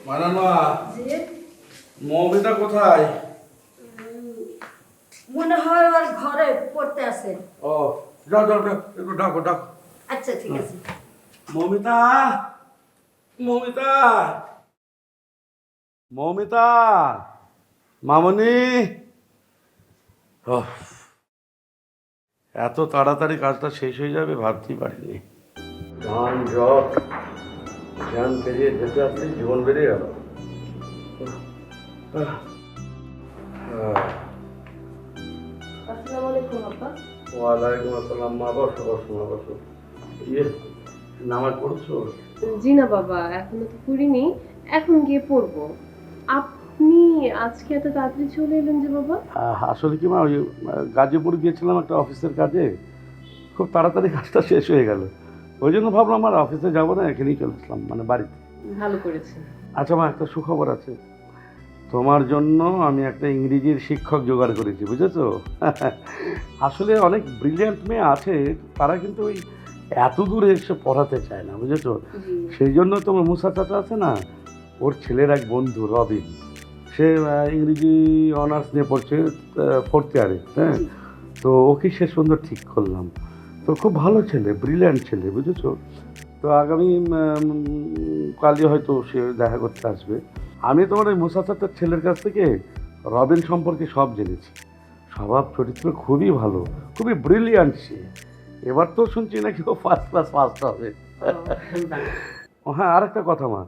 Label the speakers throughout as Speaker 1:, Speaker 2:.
Speaker 1: মানানমা, মৌমিতা কোথায়?
Speaker 2: মনে হয় ওর ঘরে পড়তে আছে।
Speaker 1: ও যাও যাও যাও, একটু ডাকো ডাকো।
Speaker 2: আচ্ছা ঠিক আছে।
Speaker 1: মৌমিতা, মৌমিতা, মৌমিতা, মামনি। ওহ, এত তাড়াতাড়ি কাজটা শেষ হয়ে যাবে ভাবতেই পারিনি। ধান জট ধ্যান পেরিয়ে যেতে আসতে জীবন বেরিয়ে গেল।
Speaker 2: আসসালামু আলাইকুম আপা।
Speaker 1: ওয়ালাইকুম আসসালাম। মা বসো বসো মা বসো। ইয়ে নামাজ পড়ছো?
Speaker 3: জি না বাবা, এখনো তো পড়িনি, এখন গিয়ে পড়বো। আপনি আজকে এত তাড়াতাড়ি চলে এলেন যে বাবা?
Speaker 1: আসলে কি মা, ওই গাজীপুর গিয়েছিলাম একটা অফিসের কাজে, খুব তাড়াতাড়ি কাজটা শেষ হয়ে গেল। ওই জন্য ভাবলাম আর অফিসে যাবো না, এখানেই চলে আসলাম, মানে বাড়িতে।
Speaker 3: ভালো করেছেন।
Speaker 1: আচ্ছা মা, একটা সুখবর আছে তোমার জন্য। আমি একটা ইংরেজির শিক্ষক জোগাড় করেছি, বুঝেছো? আসলে অনেক ব্রিলিয়ান্ট মেয়ে আছে, তারা কিন্তু ওই এত দূরে এসে পড়াতে চায় না, বুঝেছো? সেই জন্য তোমার মুসা চাচা আছে না, ওর ছেলের এক বন্ধু রবিন, সে ইংরেজি অনার্স নিয়ে পড়ছে 4th ইয়ারে, হ্যাঁ। তো ওকে সে সুন্দর ঠিক করলাম। তো খুব ভালো ছেলে, ব্রিলিয়ান্ট ছেলে, বুঝেছো? তো আগামী কালই হয়তো সে দেখা করতে আসবে। আমি তোমার ওই মুসা চাচার ছেলের কাছ থেকে রবিন সম্পর্কে সব জেনেছি। স্বভাব চরিত্র খুবই ভালো, খুবই ব্রিলিয়ান্ট সে। এবার তো শুনছি নাকি ও ফার্স্ট হবে। হ্যাঁ, আর একটা কথা মা,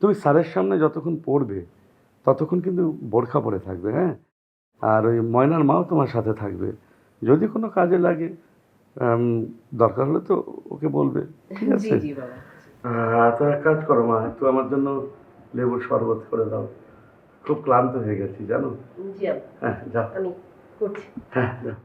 Speaker 1: তুমি স্যারের সামনে যতক্ষণ পড়বে ততক্ষণ কিন্তু বোরখা পরে থাকবে, হ্যাঁ। আর ওই ময়নার মাও তোমার সাথে থাকবে, যদি কোনো কাজে লাগে দরকার হলে তো ওকে বলবে, ঠিক আছে? তো এক কাজ করো মা, একটু আমার জন্য লেবুর শরবত করে দাও, খুব ক্লান্ত হয়ে গেছি জানো।
Speaker 3: জি আপা,
Speaker 1: হ্যাঁ যাও।
Speaker 3: আমি করছি।
Speaker 1: হ্যাঁ যাও।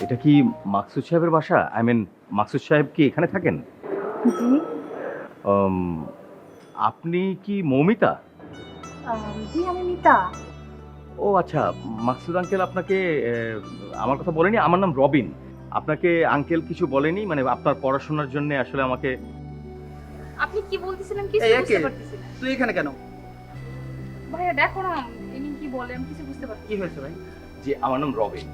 Speaker 4: এটা কি মাকসুদ সাহেবের বাসা? আই মিন, মাকসুদ সাহেব কি এখানে থাকেন?
Speaker 3: জি।
Speaker 4: উম, আপনি কি মৌমিতা?
Speaker 3: জি আমি মিতা।
Speaker 4: ও আচ্ছা, মাকসুদ আঙ্কেল আপনাকে আমার কথা বলেনি? আমার নাম রবিন। আপনাকে আঙ্কেল কিছু বলেনি? মানে আপনার পড়াশোনার জন্য আসলে আমাকে...
Speaker 5: আপনি কি বলতেছিলেন কিছু বুঝতে পারতেছি না।
Speaker 6: তুই এখানে কেন?
Speaker 5: ভাইয়া দেখো না ইনি কি বলে, আমি কিছু বুঝতে পারছি
Speaker 6: কি হয়েছে ভাই?
Speaker 4: যে আমার নাম রবিন,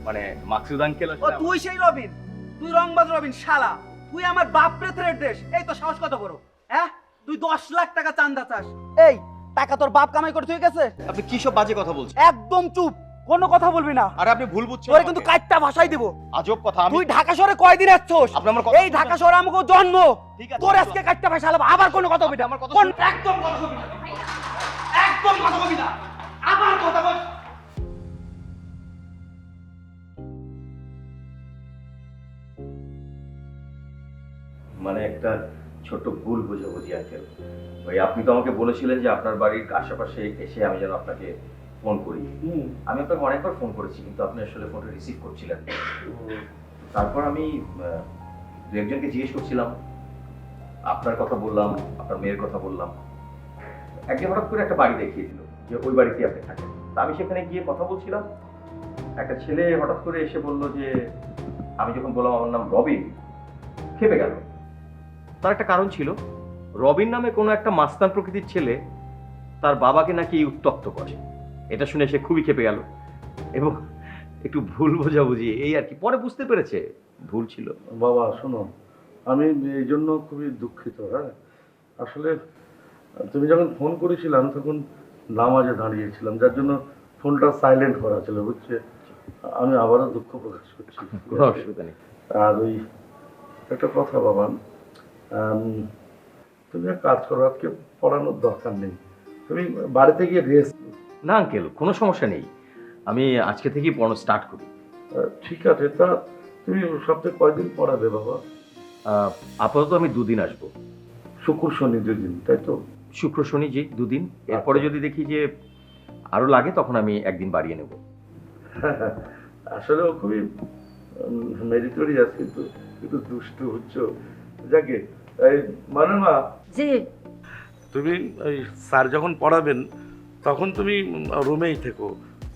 Speaker 4: মানে মাকসুদ আঙ্কেল
Speaker 6: ও
Speaker 4: আসলে
Speaker 6: তুই সেই রবিন? তুই রংবাজ রবিন শালা! তুই আমার বাপরে থ্রেট দেশ! এই তো সাহস কত বড়, হ্যাঁ? তুই 10 লাখ টাকা চাঁদা চাস? এই টাকা তোর বাপ কামাই করে তুই গেছে?
Speaker 4: আপনি কি সব বাজে কথা বলছেন?
Speaker 6: একদম চুপ, কোনো কথা বলবি না।
Speaker 4: আরে আপনি ভুল বুঝছেন।
Speaker 6: তোরে কিন্তু কাটটা ভাষাই দিব।
Speaker 4: আজব কথা।
Speaker 6: তুই ঢাকা শহরে কয়দিন আসছস?
Speaker 4: আপনি আমার কথা
Speaker 6: এই ঢাকা শহরে আমাকে জন্ম।
Speaker 4: ঠিক আছে,
Speaker 6: তোর আজকে কাটটা ভাষা আলাদা, আবার কোনো কথা বলবি না।
Speaker 4: আমার কথা
Speaker 6: একদম কথা বলবি না, একদম কথা বলবি না, আবার কথা বল।
Speaker 4: মানে একটা ছোট ভুল বোঝাবুঝি আঙ্কেল। ওই আপনি তো আমাকে বলেছিলেন যে আপনার বাড়ির আশেপাশে এসে আমি যেন আপনাকে ফোন করি। আমি আপনাকে অনেকবার ফোন করেছি, কিন্তু আপনি আসলে ফোনটা রিসিভ করছিলেন না। তারপর আমি দু একজনকে জিজ্ঞেস করছিলাম, আপনার কথা বললাম, আপনার মেয়ের কথা বললাম। একজন হঠাৎ করে একটা বাড়ি দেখিয়ে দিল যে ওই বাড়িতে আপনি থাকেন। তা আমি সেখানে গিয়ে কথা বলছিলাম, একটা ছেলে হঠাৎ করে এসে বলল যে আমি যখন বললাম আমার নাম রবিন, খেপে গেল। তার একটা কারণ ছিল, রবিন নামে কোনো একটা মাস্তান প্রকৃতির ছেলে তার বাবাকে নাকি উত্ত্যক্ত করে। এটা শুনে সে খুবই খেপে গেল এবং একটু ভুল বোঝাবুঝি এই আর কি। পরে বুঝতে পেরেছে ভুল ছিল।
Speaker 1: বাবা শোনো, আমি এই জন্য খুবই দুঃখিত। হ্যাঁ, আসলে তুমি যখন ফোন করেছিলাম তখন নামাজে দাঁড়িয়েছিলাম, যার জন্য ফোনটা সাইলেন্ট করা ছিল, বুঝছে। আমি আবারও দুঃখ প্রকাশ করছি।
Speaker 4: কোনো অসুবিধা নেই।
Speaker 1: আর ওই একটা কথা বাবা, তুমি এক কাজ করো, আজকে পড়ানোর দরকার নেই, তুমি বাড়িতে গিয়ে রেস্ট।
Speaker 4: না আঙ্কেল, কোনো সমস্যা নেই, আমি আজকে থেকেই পড়ানো স্টার্ট করি।
Speaker 1: ঠিক আছে, তা তুমি সপ্তাহে কয়দিন পড়াবে বাবা?
Speaker 4: আপাতত আমি 2 দিন আসবো।
Speaker 1: শুক্র শনি 2 দিন, তাই তো?
Speaker 4: শুক্র শনি যে 2 দিন, এরপরে যদি দেখি যে আরো লাগে তখন আমি 1 দিন বাড়িয়ে নেব।
Speaker 1: আসলে ও খুবই মেরিটোরিয়াস, কিন্তু একটু দুষ্টু হচ্ছে। যাকে এই মানে না,
Speaker 2: জি
Speaker 1: তুমি ওই স্যার যখন পড়াবেন তখন তুমি রুমেই থেকো।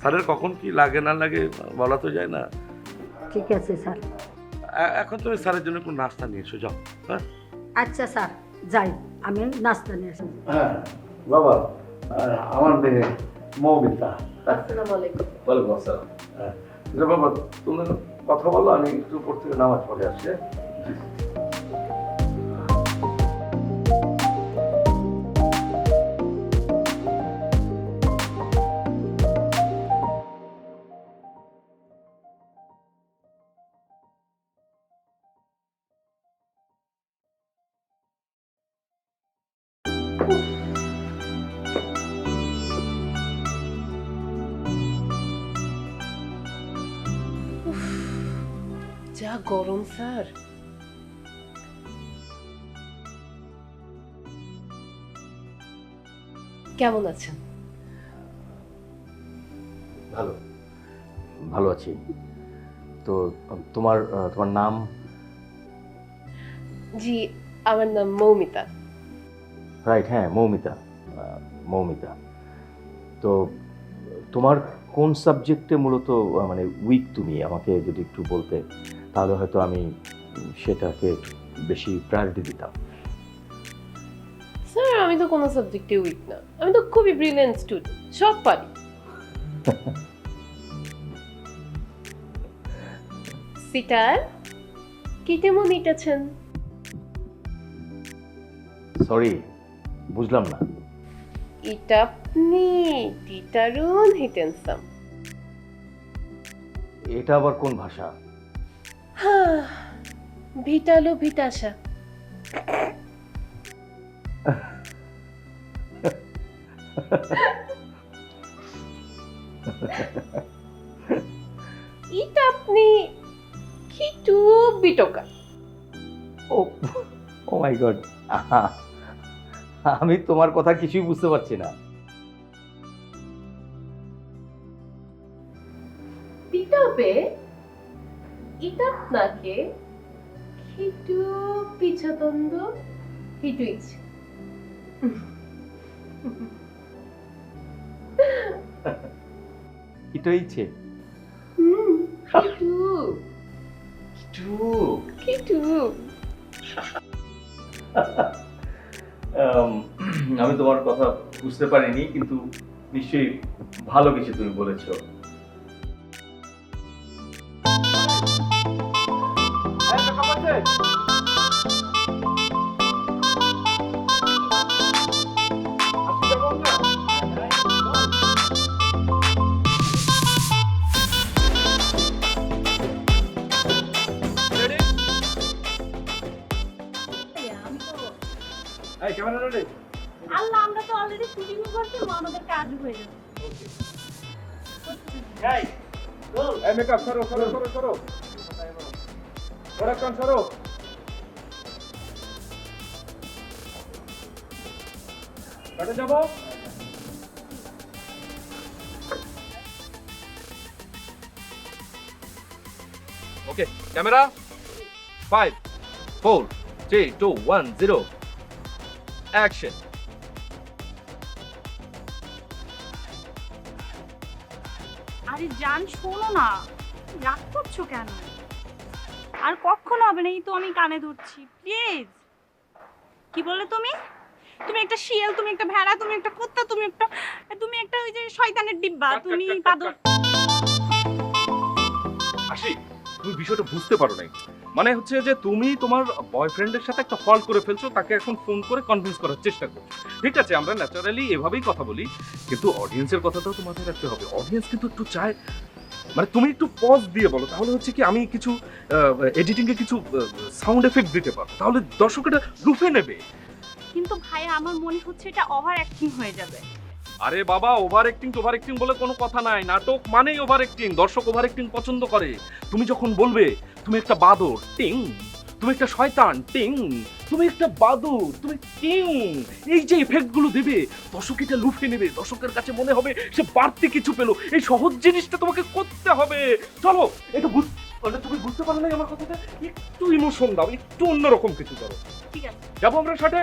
Speaker 1: স্যারের কখন কি লাগে না লাগে বলা তো যায় না।
Speaker 2: ঠিক আছে স্যার।
Speaker 1: এখন তুমি স্যারের জন্য একটু নাস্তা নিয়ে এসো, যাও। হ্যাঁ
Speaker 2: আচ্ছা স্যার, যাই, আমি নাস্তা নিয়ে আসি।
Speaker 1: হ্যাঁ বাবা, আমার মেয়ে মৌমিতা।
Speaker 3: আসসালামু আলাইকুম।
Speaker 4: ওয়ালাইকুম আসসালাম।
Speaker 1: বাবা, তুমি কথা বলো, আমি একটু উপর থেকে নামাজ পড়ে আসছি।
Speaker 3: যা গরম স্যার। কেমন আছেন?
Speaker 4: ভালো ভালো আছি। তো তোমার তোমার নাম?
Speaker 3: জি, আমার নাম মৌমিতা।
Speaker 4: রাইট, হ্যাঁ মৌমিতা। মৌমিতা, তো তোমার কোন সাবজেক্টে মূলত মানে উইক তুমি আমাকে যদি একটু বলতে, তাহলে হয়তো আমি সেটাকে বেশি প্রায়োরিটি দিতাম।
Speaker 3: স্যার আমি তো কোনো সাবজেক্টে উইক না, আমি তো খুবই ব্রিলিয়েন্ট স্টুডেন্ট, সব পারি। সিটার কি তেমন ইটাছেন?
Speaker 4: সরি, বুঝলাম না।
Speaker 3: ইটাপনি টিটারুন হিটেনসাম।
Speaker 4: এটা আবার কোন ভাষা?
Speaker 3: হ্যাঁ, ভিটালো ভিটাসা। ইটাপনি খিটু বিটোকা।
Speaker 4: ও ও মাই গড, আমি তোমার কথা কিছুই বুঝতে পারছি না।
Speaker 3: পিটাবে ইটাপনাকে খিটু পিছতন্দ হিটুইচ।
Speaker 4: এটা ইচ্ছে
Speaker 3: খিটু
Speaker 4: একটু
Speaker 3: খিটু।
Speaker 4: আমি তোমার কথা বুঝতে পারিনি, কিন্তু নিশ্চয়ই ভালো কিছু তুমি বলেছো।
Speaker 5: আল্লাহ, আমরা তো অলরেডি শুটিং করছি, আমাদের কাজ হয়ে যাবে।
Speaker 7: মেকআপ করো করো করো করো প্রোডাকশন করো। কাটে যাবো। ওকে, ক্যামেরা 5 4 3 2 1 0 অ্যাকশন।
Speaker 5: আরে জান, শোনো না, রাগ করছো কেন? আর কখনো হবে না, এই তো আমি কানে ধরছি, প্লিজ। কি বললে তুমি? তুমি একটা শিয়াল, তুমি একটা ভেড়া, তুমি একটা কুত্তা, তুমি একটা ওই যে শয়তানের ডিব্বা, তুমি পাদর।
Speaker 7: আশিক, তুমি বিষয়টা বুঝতে পারো নাই। মানে হচ্ছে যে তুমি তোমার বয়ফ্রেন্ডের সাথে একটা ফল্ট করে ফেলছো, তাকে এখন ফোন করে কনভিন্স করার চেষ্টা করছো। ঠিক আছে, আমরা ন্যাচারালি এভাবেই কথা বলি, কিন্তু অডিয়েন্সের কথাটাও তো মাথায় রাখতে হবে। অডিয়েন্স কিন্তু একটু চায়, মানে তুমি একটু পজ দিয়ে বলো, তাহলে হচ্ছে কি আমি কিছু এডিটিংয়ে কিছু সাউন্ড এফেক্ট দিতে পারবো, তাহলে দর্শক এটা লুফে নেবে।
Speaker 5: কিন্তু ভাইয়া আমার মনে হচ্ছে এটা ওভার অ্যাক্টিং হয়ে যাবে।
Speaker 7: আরে বাবা, ওভার অ্যাক্টিং বলে কোনো কথা নাই। নাটক মানেই ওভার অ্যাক্টিং, দর্শক ওভার অ্যাক্টিং পছন্দ করে। তুমি যখন বলবে তুমি একটা বাদর টিং, তুমি একটা শয়তান টিং, তুমি একটা বাদর তুমি টিং, এই যে ইফেক্টগুলো দেবে দর্শক এটা লুফে নেবে, দর্শকের কাছে মনে হবে সে বাড়তি কিছু পেলো। এই সহজ জিনিসটা তোমাকে করতে হবে। চলো, এটা মানে তুমি বুঝতে পারলে না আমার কথাটা, একটু ইমোশন দাও, একটু অন্যরকম কিছু করো।
Speaker 5: ঠিক আছে,
Speaker 7: যাবো আমরা শটে?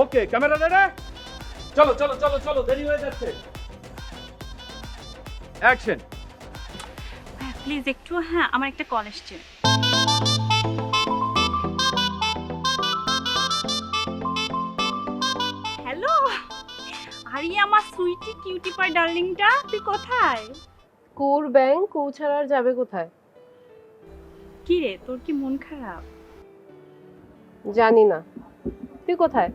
Speaker 7: ওকে, ক্যামেরা রেডি? চলো চলো চলো চলো, দেরি হয়ে যাচ্ছে। অ্যাকশন।
Speaker 5: ভাইয়া প্লিজ একটু, হ্যাঁ আমার একটা কল এসছে। হ্যালো, আরে আমার সুইটি কিউটি পাই ডার্লিংটা, তুই কোথায়?
Speaker 3: কোর ব্যাংক কৌ ছাড়া আর যাবে কোথায়?
Speaker 5: কি রে, তোর কি মন খারাপ?
Speaker 3: জানি না, তুই কোথায়?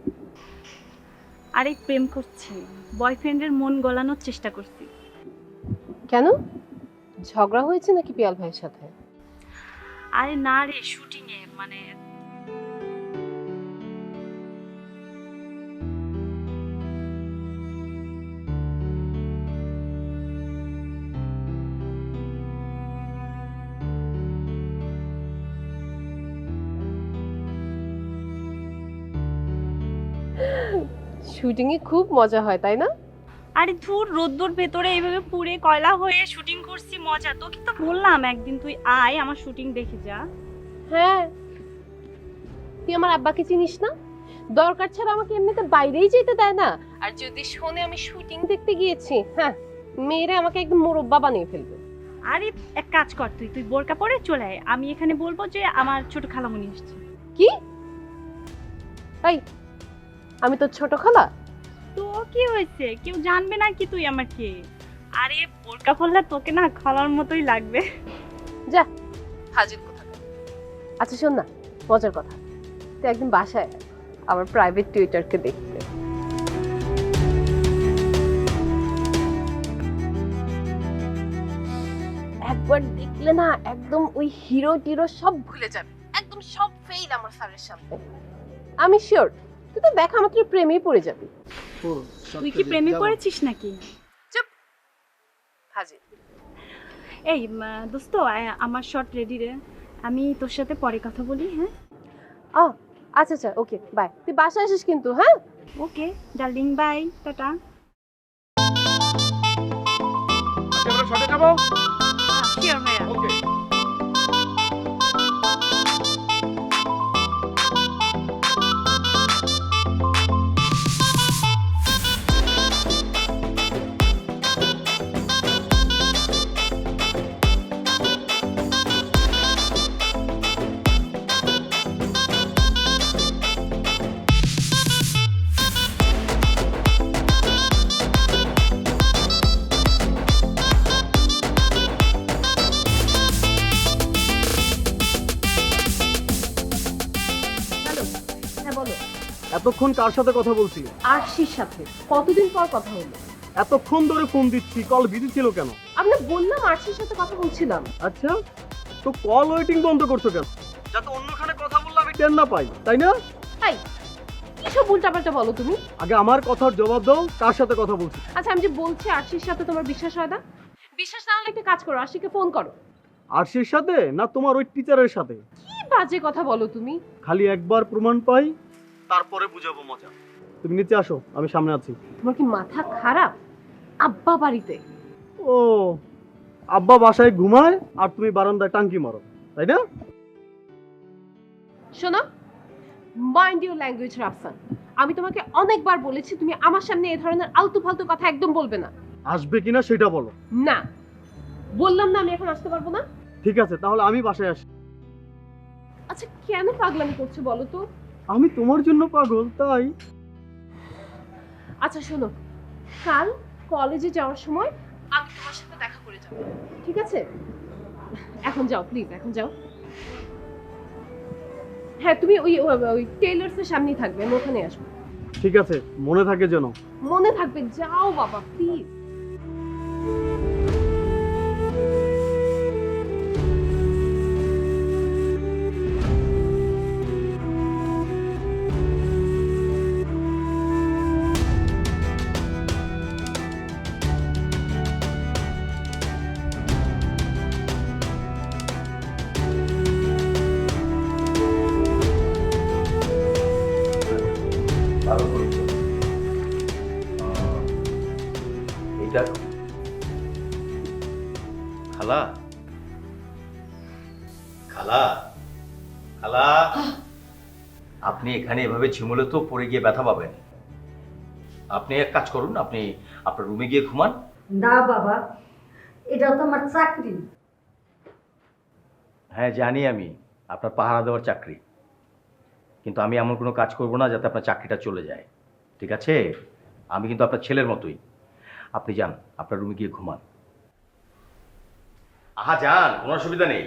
Speaker 5: আরে প্রেম করছি, বয়ফ্রেন্ডের মন গলানোর চেষ্টা করছি।
Speaker 3: কেন, ঝগড়া হয়েছে নাকি পিয়াল ভাইয়ের সাথে?
Speaker 5: আরে না রে, শুটিং এ মানে
Speaker 3: শুটিং এ খুব মজা হয় তাই না?
Speaker 5: আরে ধুর, রোদ্দুর ভেতরে এইভাবে পুড়ে কয়লা হয়ে শুটিং করছি, মজা। তোকে তো বললাম একদিন তুই আয় আমার শুটিং দেখে যা।
Speaker 3: হ্যাঁ, তুই আমার আব্বাকে চিনিস না? দরকার ছাড়া আমাকে এমনিতে বাইরেই যেতে দেয় না, আর যদি শোনে আমি শুটিং দেখতে গিয়েছি, হ্যাঁ মেয়েরা আমাকে একদম মোরব্বা বানিয়ে ফেলবে।
Speaker 5: আরে এক কাজ কর, তুই বোরকা পরে চলে আয়, আমি এখানে বলবো যে আমার ছোট খালামণি আসছে।
Speaker 3: কি? এই, আমি তোর ছোট খালা?
Speaker 5: তো কি হয়েছে, কেউ জানবে না কি তুই আমার কে? আরে বোরকা পরলে তোকে না খালার মতোই লাগবে।
Speaker 3: যা, হাজির কোথা। আচ্ছা শোন না, মজার কথা, তুই একদিন বাসায় আয় আমার প্রাইভেট টিউটরকে দেখতে। একবার দেখলে না একদম ওই হিরো টিরো সব ভুলে যাবে, একদম সব ফেল আমার স্যারের সামনে। আমি শিওর তুই তো দেখা মাত্র প্রেমেই পড়ে যাবি।
Speaker 5: তুই কি প্রেমে পড়েছিস নাকি?
Speaker 3: চুপ, হাজির।
Speaker 5: এই দোস্ত, আমার শট রেডি রে, আমি তোর সাথে পরে কথা বলি। হ্যাঁ
Speaker 3: আচ্ছা আচ্ছা, ওকে বাই। তুই বাসায় আসিস কিন্তু, হ্যাঁ?
Speaker 5: ওকে ডার্লিং, বাই, টাটা।
Speaker 7: আচ্ছা, আমরা শটে যাবো?
Speaker 5: শিওর ভাইয়া।
Speaker 7: ওকে।
Speaker 2: হ্যাঁ বলো।
Speaker 6: এতক্ষণ কার সাথে কথা বলছি?
Speaker 3: আরশির সাথে কতদিন পর কথা হলো?
Speaker 6: এতক্ষণ ধরে ফোন দিচ্ছি, কল বিজি ছিল কেন?
Speaker 3: আমি না বললাম আরশির সাথে কথা বলছিলাম।
Speaker 6: আচ্ছা, তো কল ওয়েটিং বন্ধ করছো কেন? যাতে অন্যখানে কথা বললে আমি টের না পাই, তাই না?
Speaker 3: এই, কি সব উল্টাপাল্টা বলো তুমি?
Speaker 6: আগে আমার কথার জবাব দাও, কার সাথে কথা বলছি?
Speaker 3: আচ্ছা আমি যে বলছি আরশির সাথে তোমার বিশ্বাস হয় না? বিশ্বাস না হলে একটা কাজ করো, আরশিকে ফোন করো।
Speaker 6: আরশির সাথে না তোমার ওই টিচারের সাথে?
Speaker 3: কি বাজে কথা বলো তুমি।
Speaker 6: খালি একবার প্রমাণ পাই, তারপরে বুঝাবো মজা। তুমি নিচে আসো, আমি সামনে আছি।
Speaker 3: তোমার কি মাথা খারাপ? আব্বা বাড়িতে।
Speaker 6: ও, আব্বা বাসায় ঘুমায় আর তুমি বারান্দায় টাঙ্কি মারো, তাই না?
Speaker 3: শোনো, মাইন্ড ইউর ল্যাঙ্গুয়েজ রাফসান। আমি তোমাকে অনেকবার বলেছি তুমি আমার সামনে এই ধরনের আলতু ফালতু কথা একদম বলবে না।
Speaker 6: আসবে কিনা সেটা বলো।
Speaker 3: না, বললাম না আমি এখন আসতে পারবো না।
Speaker 6: ঠিক আছে, তাহলে আমি বাসায় আসি।
Speaker 3: আচ্ছা কেন পাগলামি করছো বলো তো?
Speaker 6: আমি তোমার জন্য পাগল, তাই।
Speaker 3: আচ্ছা শোনো, কাল কলেজে যাওয়ার সময় আমি তোমার সাথে দেখা করে যাব, ঠিক আছে? এখন যাও প্লিজ, এখন যাও। হ্যাঁ তুমি ওই টেইলার্সের সামনেই থাকবে, আমি ওখানে আসবো।
Speaker 8: ঠিক আছে, মনে থাকে যেন।
Speaker 3: মনে থাকবে, যাও বাবা প্লিজ।
Speaker 4: ভালো করেছো। এটা খালা, খালা, খালা, আপনি এখানে এভাবে ঝিমুলে তো পড়ে গিয়ে ব্যথা পাবেন। আপনি এক কাজ করুন, আপনি আপনার রুমে গিয়ে ঘুমান।
Speaker 2: না বাবা, এটা তো আমার চাকরি।
Speaker 4: হ্যাঁ জানি আমি, আপনার পাহারা দেওয়ার চাকরি, কিন্তু আমি এমন কোনো কাজ করব না যাতে আপনার চাকরিটা চলে যায়, ঠিক আছে? আমি কিন্তু আপনার ছেলের মতোই। আপনি যান, আপনার রুমে গিয়ে ঘুমান। আহা যান, কোনো অসুবিধা নেই।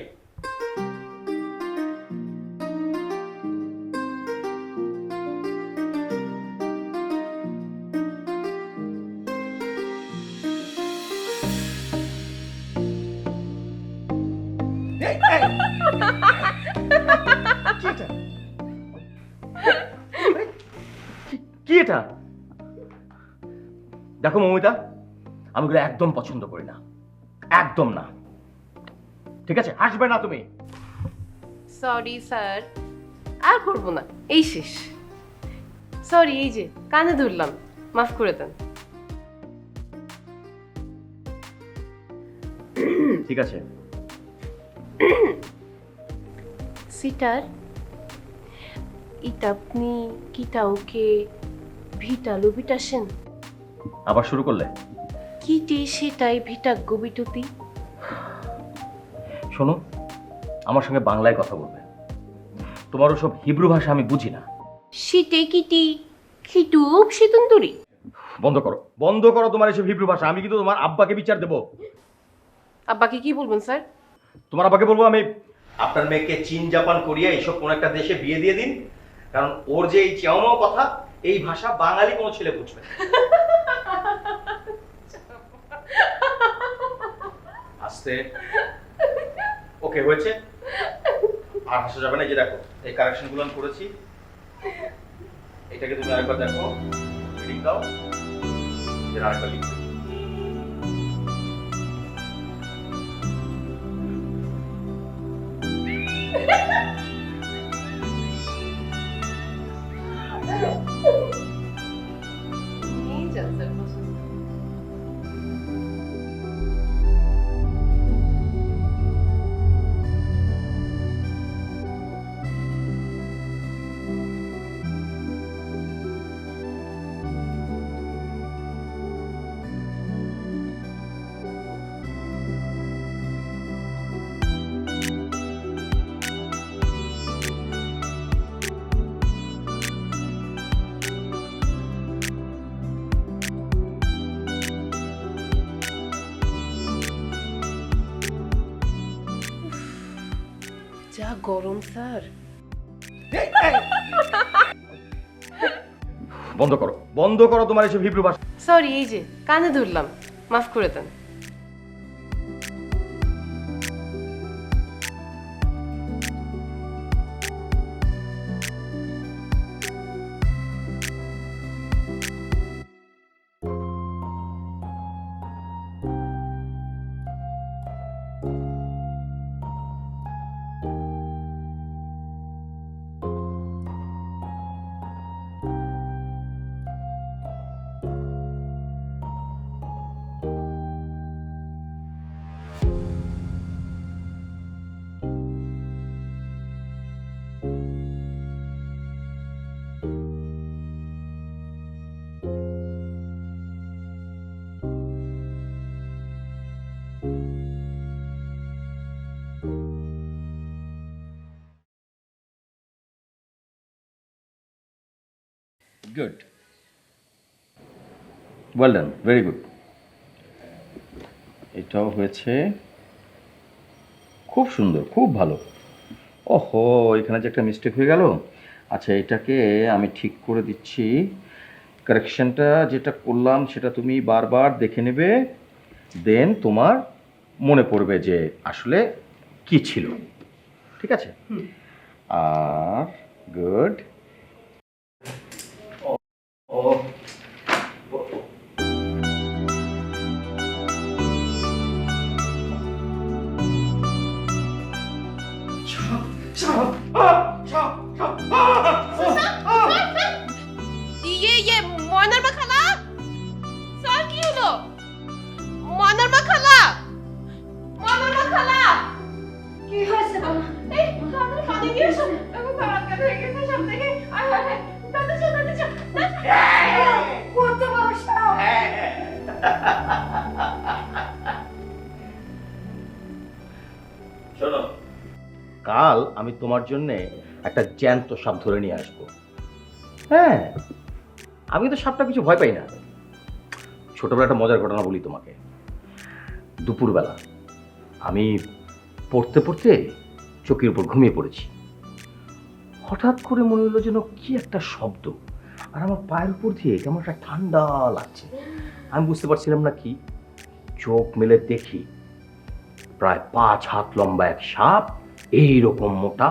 Speaker 4: কি এটা? দেখো মমিতা, আমি এগুলো একদম পছন্দ করি না, একদম না, ঠিক আছে? হাসবে না তুমি।
Speaker 3: সরি স্যার, আর করবো না, এই শেষ। সরি, এই যে কানে ধরলাম, মাফ করে দেন।
Speaker 4: ঠিক আছে।
Speaker 3: সিটার, এটা আপনি কিটাওকে ভিটালো বিটাসেন
Speaker 4: আবার শুরু করলে?
Speaker 3: কিটে সেটাই ভিটাগ্য বিটতি।
Speaker 4: শোনো, আমার সঙ্গে বাংলায় কথা বলবে, তোমার ওসব হিব্রু ভাষা আমি বুঝি না।
Speaker 3: শীতে কিটি খিটুপ শীতন্তরি।
Speaker 4: বন্ধ করো, বন্ধ করো তোমার এসব হিব্রু ভাষা। আমি কিন্তু তোমার আব্বাকে বিচার দেবো।
Speaker 3: আব্বাকে কি বলবেন স্যার?
Speaker 4: তোমার আব্বাকে বলবো আমি আপনার মেয়েকে চীন জাপান কোরিয়া এইসব কোন একটা দেশে বিয়ে দিয়ে দিন, কারণ ওর যে এই চ্যাওমাও কথা, এই ভাষা বাঙালি কোনো ছেলে বুঝবে না। আস্তে, ওকে হয়েছে, আর হাসা যাবে না। এই যে দেখো, এই কারেকশন গুলো আমি করেছি, এটাকে তুমি আরেকবার দেখো, রিডিং দাও, এর আরেকবার লিখো।
Speaker 3: নিয়ে যান স্যার পছন্দ। যা গরম স্যার।
Speaker 4: বন্ধ করো, বন্ধ করো তোমার এসব হিব্রু ভাষা।
Speaker 3: সরি, এই যে কানে ধরলাম, মাফ করে দেন।
Speaker 4: Good, well done, very good. এটাও হয়েছে, খুব সুন্দর, খুব ভালো। ওহো, এখানে যে একটা মিস্টেক হয়ে গেল। আচ্ছা, এটাকে আমি ঠিক করে দিচ্ছি। কারেকশনটা যেটা করলাম সেটা তুমি বারবার দেখে নেবে, দেন তোমার মনে পড়বে যে আসলে কি ছিল। ঠিক আছে? আর গুড। ও
Speaker 3: ইয়ে ময়নার মা খালা, স্যার কি হলো? ময়নার মা খালা, ময়নার মা খালা,
Speaker 2: কি হয়েছে বাবা?
Speaker 3: এই তাড়াতাড়ি পানি নিয়ে এসো। এখন খারাপ কাজ হয়ে গেছে সব থেকে। আয় হায় হায়, তাড়াতাড়ি চল, তাড়াতাড়ি চল।
Speaker 2: কত বড় সাহস!
Speaker 4: শোনো, কাল আমি তোমার জন্য একটা জ্যান্ত সাপ ধরে নিয়ে আসবো। হ্যাঁ, আমি তো সাপটা কিছু ভয় পাই না। ছোটবেলা একটা মজার ঘটনা বলি তোমাকে। দুপুরবেলা আমি পড়তে পড়তে চোখের উপর ঘুমিয়ে পড়েছি। হঠাৎ করে মনে হলো যেন কি একটা শব্দ, আর আমার পায়ের উপর দিয়ে কেমন একটা ঠান্ডা লাগছে। আমি বুঝতে পারছিলাম না কি। চোখ মেলে দেখি প্রায় 5 হাত লম্বা এক সাপ, এইরকম মোটা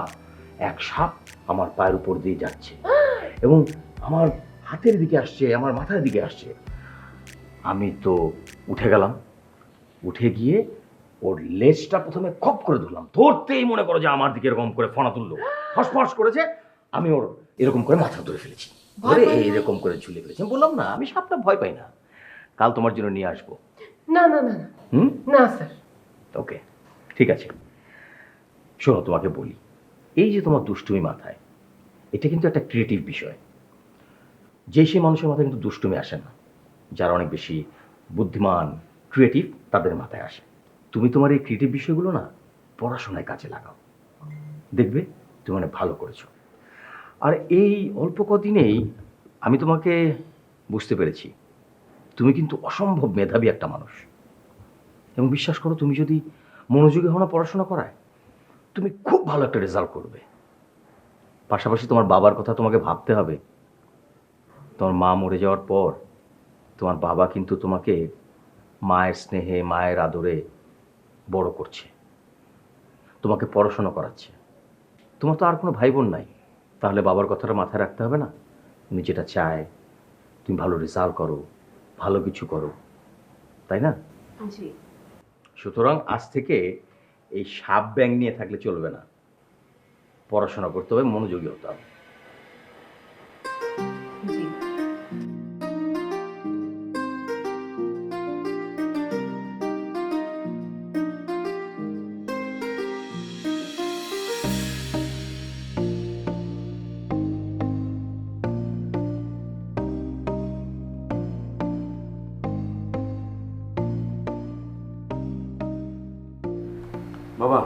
Speaker 4: এক সাপ আমার পায়ের উপর দিয়ে যাচ্ছে এবং আমার হাতের দিকে আসছে, আমার মাথার দিকে আসছে। আমি তো উঠে গেলাম। উঠে গিয়ে ওর লেজটা প্রথমে খপ করে ধরলাম। ধরতেই মনে করো যে আমার দিকে এরকম করে ফনা তুললো, ফসফস করেছে। আমি ওর এরকম করে মাথা ধরে ফেলেছি, ধরে এরকম করে ঝুলে ফেলেছি। আমি বললাম না, আমি সাপটা ভয় পাই না। কাল তোমার জন্য নিয়ে আসবো।
Speaker 3: না না না না,
Speaker 4: হুম,
Speaker 3: না স্যার।
Speaker 4: ওকে, ঠিক আছে। শোনো, তোমাকে বলি, এই যে তোমার দুষ্টুমি মাথায়, এটা কিন্তু একটা ক্রিয়েটিভ বিষয়। যে সে মানুষের মাথায় কিন্তু দুষ্টুমি আসে না। যারা অনেক বেশি বুদ্ধিমান, ক্রিয়েটিভ, তাদের মাথায় আসে। তুমি তোমার এই ক্রিয়েটিভ বিষয়গুলো না পড়াশোনায় কাজে লাগাও, দেখবে তুমি অনেক ভালো করেছো। আর এই অল্প কদিনেই আমি তোমাকে বুঝতে পেরেছি, তুমি কিন্তু অসম্ভব মেধাবী একটা মানুষ। এবং বিশ্বাস করো, তুমি যদি মনোযোগী হও না পড়াশোনা করায়, তুমি খুব ভালো একটা রেজাল্ট করবে। পাশাপাশি তোমার বাবার কথা তোমাকে ভাবতে হবে। তোমার মা মরে যাওয়ার পর তোমার বাবা কিন্তু তোমাকে মায়ের স্নেহে, মায়ের আদরে বড় করছে, তোমাকে পড়াশোনা করাচ্ছে। তোমার তো আর কোনো ভাই বোন নাই, তাহলে বাবার কথাটা মাথায় রাখতে হবে না? তুমি যেটা চায়, তুমি ভালো রেজাল্ট করো, ভালো কিছু করো, তাই না?
Speaker 3: জি
Speaker 4: সুতরাং আজ থেকে এই সাপ ব্যাং নিয়ে থাকলে চলবে না। পড়াশোনা করতে হবে, মনোযোগী হতে হবে।
Speaker 3: জি।
Speaker 1: বাবা,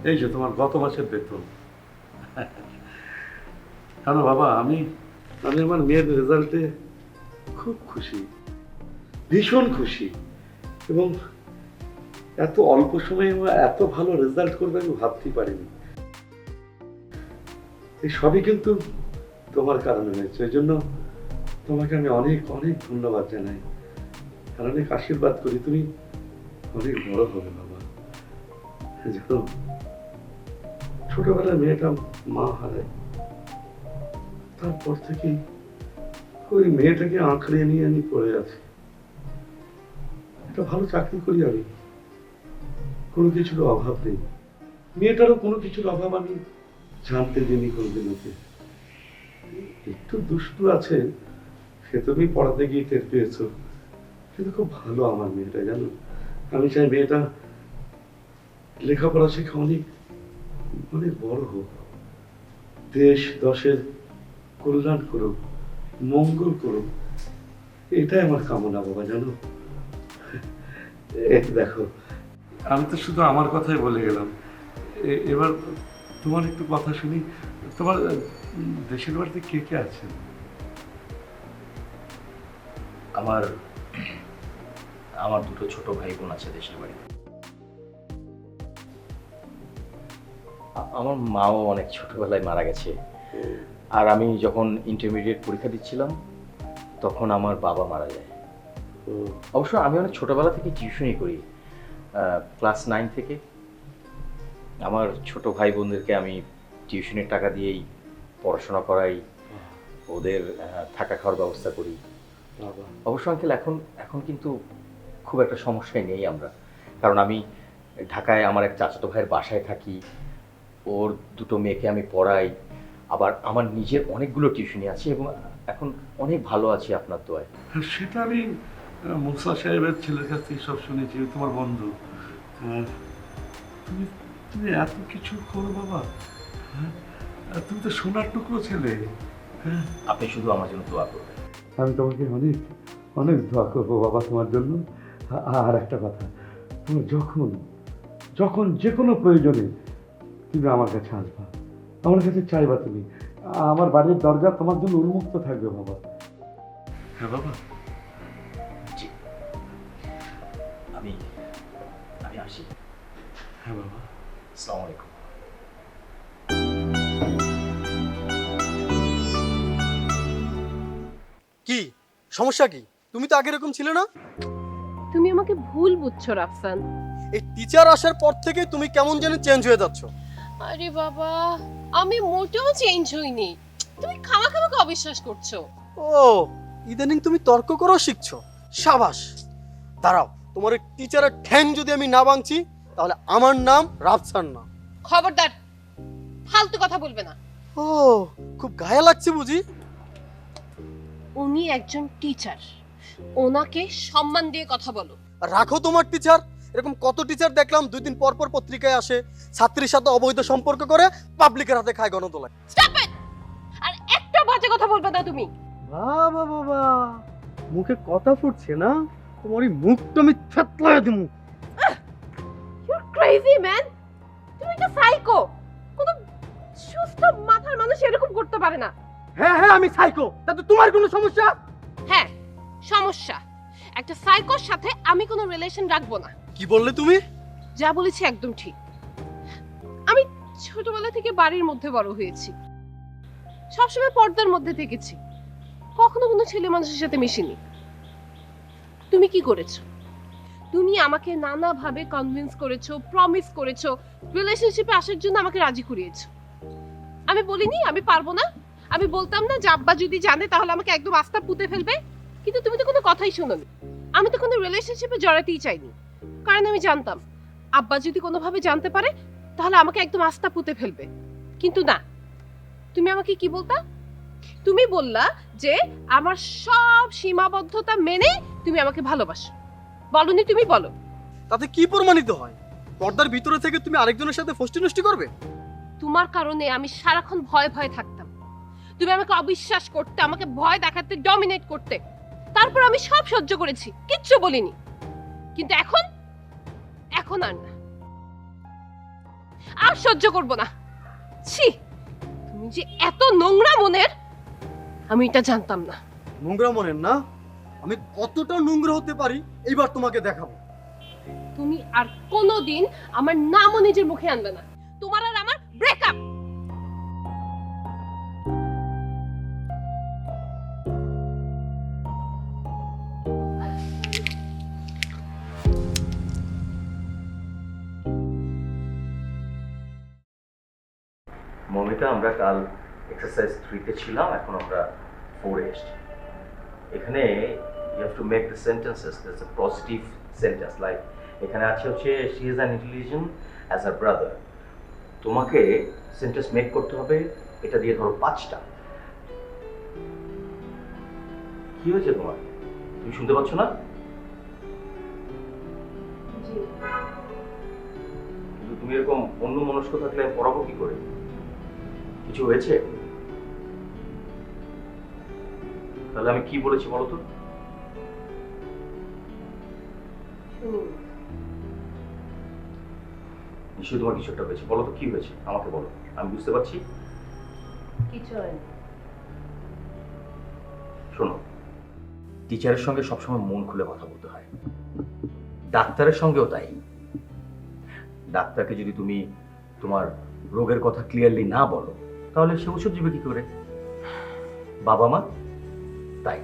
Speaker 1: এই যে তোমার গত মাসের বেতন। জানো বাবা, আমি আমার মেয়ের রেজাল্টে খুব খুশি, ভীষণ খুশি। এবং এত অল্প সময়ে এত ভালো রেজাল্ট করবে আমি ভাবতেই পারিনি। এই সবই কিন্তু তোমার কারণে হয়েছে। এই জন্য তোমাকে আমি অনেক অনেক ধন্যবাদ জানাই, আর অনেক আশীর্বাদ করি। তুমি অনেক বড় হবে বাবা। জানো, ছোটবেলায় মেয়েটা মা হারায়, তারপর থেকে ওই মেয়েটাকে আঁকড়ে নিয়ে আমি পড়ে আছি। একটা ভালো চাকরি করি আমি, কোনো কিছুর অভাব নেই। মেয়েটারও কোনো কিছুর অভাব আমি জানতে দিইনি কোনোদিন ওকে। একটু দুষ্টু আছে, সে তুমি পড়াতে গিয়ে টের পেয়েছো, কিন্তু খুব ভালো আমার মেয়েটা। জানো, আমি চাই মেয়েটা লেখাপড়া শেখা অনেক অনেক বড় হোক, দেশ দশের কল্যাণ করুক, মঙ্গল করুক, এটাই আমার কামনা বাবা। জানো, দেখো, আমি তো শুধু আমার কথাই বলে গেলাম। এবার তোমার একটু কথা শুনি। তোমার দেশের বাড়িতে কে কে আছেন?
Speaker 4: আমার আমার দুটো ছোট ভাই বোন আছে দেশের বাড়িতে। আমার মাও অনেক ছোটবেলায় মারা গেছে। আর আমি যখন ইন্টারমিডিয়েট পরীক্ষা দিচ্ছিলাম তখন আমার বাবা মারা যায়। অবশ্য আমি অনেক ছোটবেলা থেকে টিউশনই করি, ক্লাস 9 থেকে। আমার ছোট ভাই বোনদেরকে আমি টিউশনের টাকা দিয়েই পড়াশোনা করাই, ওদের থাকা খাওয়ার ব্যবস্থা করি। অবশ্য আঙ্কেল এখন কিন্তু খুব একটা সমস্যায় নেই আমরা, কারণ আমি ঢাকায় আমার এক চাচাতো ভাইয়ের বাসায় থাকি, ওর দুটো মেয়েকে আমি পড়াই, আবার আমার নিজের অনেকগুলো টিউশনি আছে এবং এখন অনেক ভালো আছি আপনার দোয়ায়।
Speaker 1: সেটা আমি মুসা সাহেবের ছেলের কাছ থেকে সব শুনেছি, তোমার বন্ধু। তুমি তুমি এত কিছু করো বাবা, হ্যাঁ? তুমি তো সোনার টুকরো ছেলে।
Speaker 4: আপনি শুধু আমার জন্য দোয়া করবেন।
Speaker 1: আমি তোমাকে অনেক অনেক দোয়া করবো বাবা তোমার জন্য। আর একটা কথা, তুমি যখন যখন যে কোনো প্রয়োজনে তুমি আমার কাছে আসবা, আমার কাছে চাইবা, তুমি আমার বাড়ির দরজা তোমার জন্য উন্মুক্ত থাকবে বাবা। হ্যাঁ বাবা।
Speaker 4: জি, আমি আসি।
Speaker 1: হ্যাঁ বাবা।
Speaker 4: আসসালামু আলাইকুম।
Speaker 8: কি সমস্যা কি? তুমি তো আগে এরকম ছিলে না।
Speaker 3: তুমি আমাকে ভুল বুঝছো রাফসান।
Speaker 8: এই টিচার আসার পর থেকে তুমি কেমন যেন চেঞ্জ হয়ে যাচ্ছ।
Speaker 3: আরে বাবা, আমি মোটেও চেঞ্জ হইনি, তুমি খামাখা আমাকে অবিশ্বাস করছো।
Speaker 8: ও, ইদানিং তুমি তর্ক করেও শিখছো। সাবাস। দাঁড়াও, তোমার ওই টিচারের ঠ্যাং যদি আমি না ভাঙছি তাহলে আমার নাম রাফসান না।
Speaker 3: খবরদার, ফালতু কথা বলবে না।
Speaker 8: ও, খুব গায়ে লাগছে বুঝি।
Speaker 3: উনি একজন টিচার, ওনাকে সম্মান দিয়ে কথা বলো।
Speaker 8: আর রাখো তোমার টিচার। এরকম কত টিচার দেখলাম 2 দিন পর পর পত্রিকায় আসে, ছাত্রীর সাথে অবৈধ সম্পর্ক করে পাবলিকের হাতে খায় গণতলায়।
Speaker 3: Stop it! আর একটা বাজে কথা বলবে না তুমি।
Speaker 8: বাবা বাবা, মুখে কথা ফুটছে না? তোমার এই মুখটা আমি থেতলায় দিমু।
Speaker 3: ইউ আর ক্রেজি ম্যান, তুমি একটা সাইকো। কোন সুস্থ মাথার মানুষ এরকম করতে পারে না।
Speaker 8: হ্যাঁ হ্যাঁ, আমি সাইকো। তাতে তোমার কোনো সমস্যা?
Speaker 3: হ্যাঁ, সমস্যা। একটা সাইকোর সাথে আমি কোনো রিলেশন রাখবো না।
Speaker 8: কি বললে তুমি?
Speaker 3: যা বলেছি একদম ঠিক। আমি ছোটবেলা থেকে বাড়ির মধ্যে বড় হয়েছি, সবসময় পর্দার মধ্যে থেকেছি, কখনো কোনো ছেলে মানুষের সাথে মিশিনি। তুমি কি করেছো? তুমি আমাকে নানাভাবে কনভিন্স করেছো, প্রমিস করেছো, রিলেশনশিপে আসার জন্য আমাকে রাজি করিয়েছো। আমি বলিনি আমি পারবো না, আমি বলতাম না যে আব্বা যদি জানে তাহলে আমাকে একদম আস্থা পুঁতে ফেলবে, কিন্তু তুমি তো কোনো কথাই শোনোনি। আমি তো কোনো রিলেশনশিপে জড়াতেই চাইনি, কারণ আমি জানতাম আব্বা যদি কোনোভাবে জানতে পারে তাহলে আমাকে একদম আস্থা পুঁতে ফেলবে। কিন্তু না, তুমি আমাকে কি বলতা? তুমি বললা যে আমার সব সীমাবদ্ধতা মেনে তুমি আমাকে ভালোবাসো। বলনি? তুমি বলো।
Speaker 8: তাতে কি প্রমাণিত হয়? পর্দার ভিতরে থেকে তুমি আরেকজনের সাথে ফষ্টি নষ্টি করবে?
Speaker 3: তোমার কারণে আমি সারাক্ষণ ভয়ে ভয়ে থাকতাম। তুমি আমাকে অবিশ্বাস করতে, আমাকে ভয় দেখাতে, ডমিনেট করতে। তারপর আমি সব সহ্য করেছি, কিচ্ছু বলিনি। কিন্তু এখন এখন আর না, আর সহ্য করব না। ছি, তুমি যে এত নোংরা মনের, আমি এটা জানতাম না।
Speaker 8: নোংরা মনের না? আমি কতটা নোংরা হতে পারি এইবার তোমাকে দেখাবো।
Speaker 3: তুমি আর কোনোদিন আমার নামও নিজের মুখে আনবে না। তোমার আর আমার ব্রেকআপ।
Speaker 4: মমিতা, আমরা কাল এক্সারসাইজ 3 তে ছিলাম, এখন আমরা 4 এ এসেছি। এখানে you have to make the sentences that's a positive sentence. Like এখানে আছে হচ্ছে she is an intelligent as a brother. তোমাকে সেন্টেন্স মেক করতে হবে, এটা দিয়ে ধরো 5টা। কি হয়েছে তোমার? তুমি শুনতে পাচ্ছ না? কিন্তু তুমি এরকম অন্য মনস্ক থাকলে আমি পড়াবো কি করে? কিছু হয়েছে? তাহলে আমি কি বলেছি বলো তো? নিশ্চয়ই তোমার কিছু একটা হয়েছে। বলো তো কি হয়েছে, আমাকে বলো, আমি বুঝতে পারছি।
Speaker 3: কিছু হয়নি।
Speaker 4: শোনো, টিচারের সঙ্গে সবসময় মন খুলে কথা বলতে হয়, ডাক্তারের সঙ্গেও তাই। ডাক্তারকে যদি তুমি তোমার রোগের কথা ক্লিয়ারলি না বলো, তাহলে সে ওষুধ দিবে কি করে? বাবা মা তাই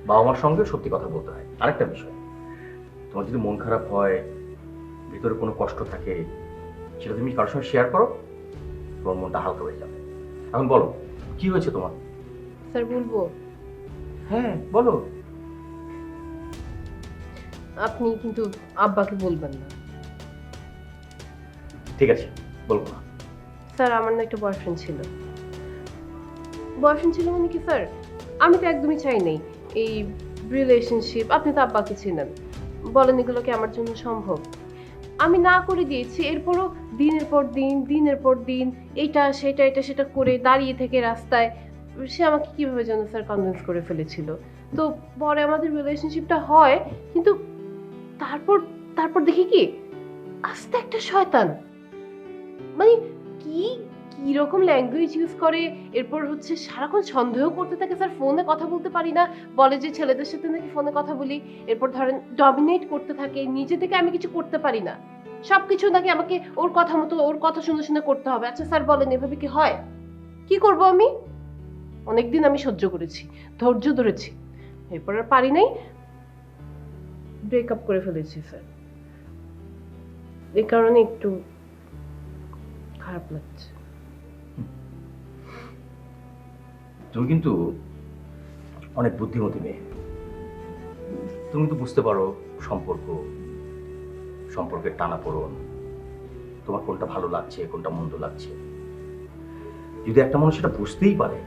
Speaker 4: বাবা মার সঙ্গে সত্যি কথা বলতে হয়। আরেকটা বিষয়, তোমার যদি মন খারাপ হয়, ভিতরে কোনো কষ্ট থাকে, সেটা তুমি কারোর সঙ্গে শেয়ার করো, তোমার মনটা হালকা হয়ে যাবে। এখন বলো, কি হয়েছে তোমার?
Speaker 3: স্যার বলবো?
Speaker 4: হ্যাঁ বলো।
Speaker 3: আপনি কিন্তু আব্বাকে বলবেন না।
Speaker 4: ঠিক আছে, বলবো না।
Speaker 3: স্যার আমার না একটা বয়ফ্রেন্ড ছিল। বয়ফ্রেন্ড ছিল মানে কি স্যার, আমি তো একদমই চাই নাই এই রিলেশনশিপ। আপনি তো আব্বাকে চিনেন, বলেন এগুলো কি আমার জন্য সম্ভব? আমি না করে দিয়েছি, এরপরও দিনের পর দিন এইটা সেটা এটা সেটা করে দাঁড়িয়ে থেকে রাস্তায় সে আমাকে কিভাবে যেন স্যার কনভিন্স করে ফেলেছিল। তো পরে আমাদের রিলেশনশিপটা হয়, কিন্তু তারপর তারপর দেখি কি আস্তে একটা শয়তান, মানে কি কি রকম ল্যাঙ্গুয়েজ ইউজ করে। এরপর হচ্ছে সারাক্ষণ সন্দেহ করতে থাকে স্যার, ফোনে কথা বলতে পারি না, বলে যে ছেলেদের সাথে নাকি ফোনে কথা বলি। এরপর ধরেন ডমিনেট করতে থাকে, নিজে থেকে আমি কিছু করতে পারি না, সবকিছু নাকি আমাকে ওর কথা মতো ওর কথা শুনে শুনে করতে হবে। আচ্ছা স্যার বলেন এভাবে কি হয়? কি করব আমি? অনেকদিন আমি সহ্য করেছি, ধৈর্য ধরেছি, এরপর আর পারি নাই, ব্রেকআপ করে ফেলেছি স্যার। এই কারণে একটু খারাপ লাগছে।
Speaker 4: তুমি কিন্তু অনেক বুদ্ধিমতী মেয়ে। তুমি তো বুঝতে পারো সম্পর্কের টানাপোড়েন, তোমার কোনটা ভালো লাগছে কোনটা মন্দ লাগছে। যদি একটা মানুষ সেটা বুঝতেই পারে,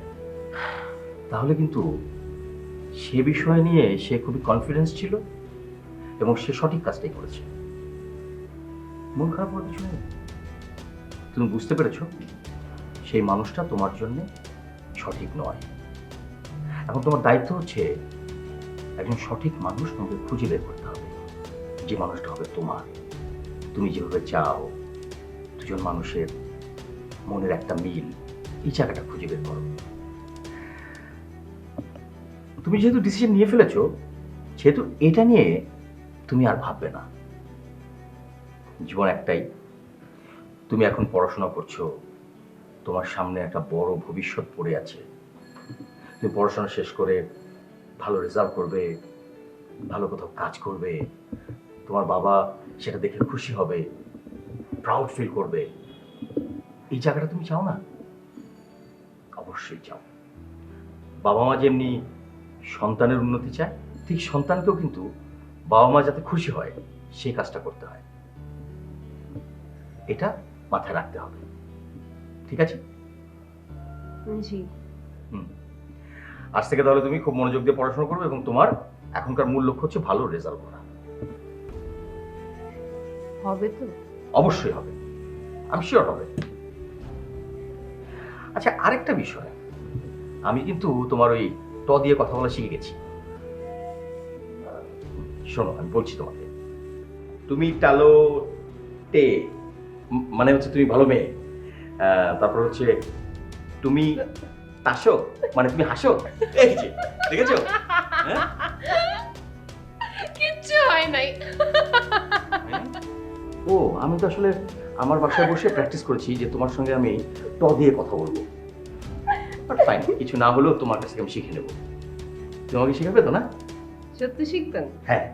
Speaker 4: তাহলে কিন্তু সে বিষয় নিয়ে সে খুবই কনফিডেন্স ছিল এবং সে সঠিক কাজটাই করেছে। মন খারাপ হওয়ার কিছু নেই। তুমি বুঝতে পেরেছো সেই মানুষটা তোমার জন্য সঠিক নয়। এখন তোমার দায়িত্ব হচ্ছে একজন সঠিক মানুষ তোমাকে খুঁজে বের করতে হবে, যে মানুষটা হবে তোমার। তুমি যেভাবে চাও, দুজন মানুষের মনের একটা মিল, এই জায়গাটা খুঁজে বের করো। তুমি যেহেতু ডিসিশন নিয়ে ফেলেছো, সেহেতু এটা নিয়ে তুমি আর ভাববে না। জীবন একটাই, তুমি এখন পড়াশোনা করছো, তোমার সামনে একটা বড় ভবিষ্যৎ পড়ে আছে। তুমি পড়াশোনা শেষ করে ভালো রেজাল্ট করবে, ভালো কোথাও কাজ করবে, তোমার বাবা সেটা দেখে খুশি হবে, প্রাউড ফিল করবে। এই জায়গাটা তুমি চাও না? অবশ্যই চাও। বাবা মা যেমনি সন্তানের উন্নতি চায়, ঠিক সন্তানকেও কিন্তু বাবা মা যাতে খুশি হয় সেই কাজটা করতে হয়। এটা মাথায় রাখতে হবে, ঠিক আছে?
Speaker 3: জি।
Speaker 4: আজ থেকে তাহলে তুমি খুব মনোযোগ দিয়ে পড়াশোনা করবে এবং তোমার এখনকার মূল লক্ষ্য হচ্ছে ভালো রেজাল্ট করা।
Speaker 3: হবে তো?
Speaker 4: অবশ্যই হবে, আমি শিওর হবে। আচ্ছা, আরেকটা বিষয়, আমি কিন্তু তোমার ওই ট দিয়ে কথা বলা শিখে গেছি। শোনো, আমি বলছি তোমাকে, তুমি টালো টে মানে হচ্ছে তুমি ভালো মেয়ে। তারপর হচ্ছে তুমি তাসো মানে তুমি হাসো। এই যে দেখেছো? হ্যাঁ?
Speaker 3: কিচ্ছু হয় নাই।
Speaker 4: ও, আমি তো আসলে আমার বাসায় বসে প্র্যাকটিস করেছি যে তোমার সঙ্গে আমি ট দিয়ে কথা বলবো। বাট ফাইন, কিছু না হলেও তোমার কাছ থেকে আমি শিখে নেব। তোমাকে শিখাবে তো না?
Speaker 3: সত্যি শিখবেন?
Speaker 4: হ্যাঁ।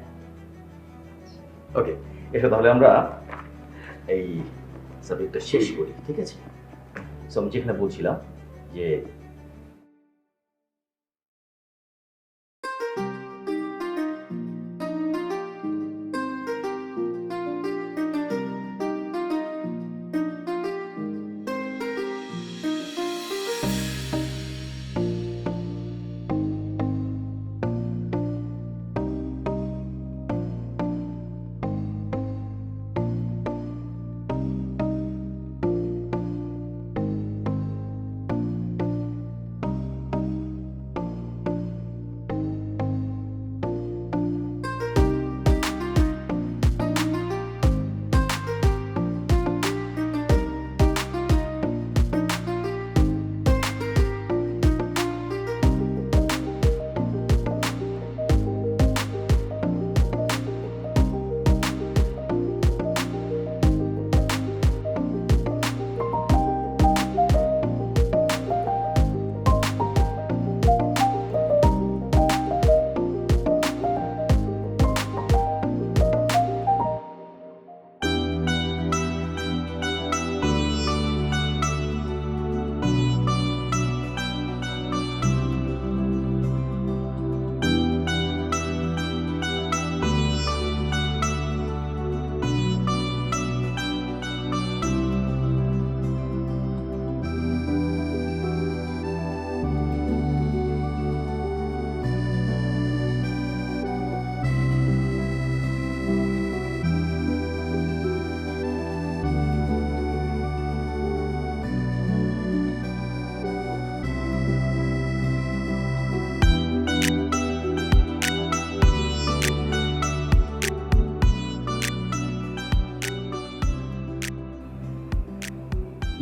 Speaker 4: ওকে, এসো তাহলে আমরা এই সাবজেক্টটা শেষ করি, ঠিক আছে? সো আমি যেখানে বলছিলাম যে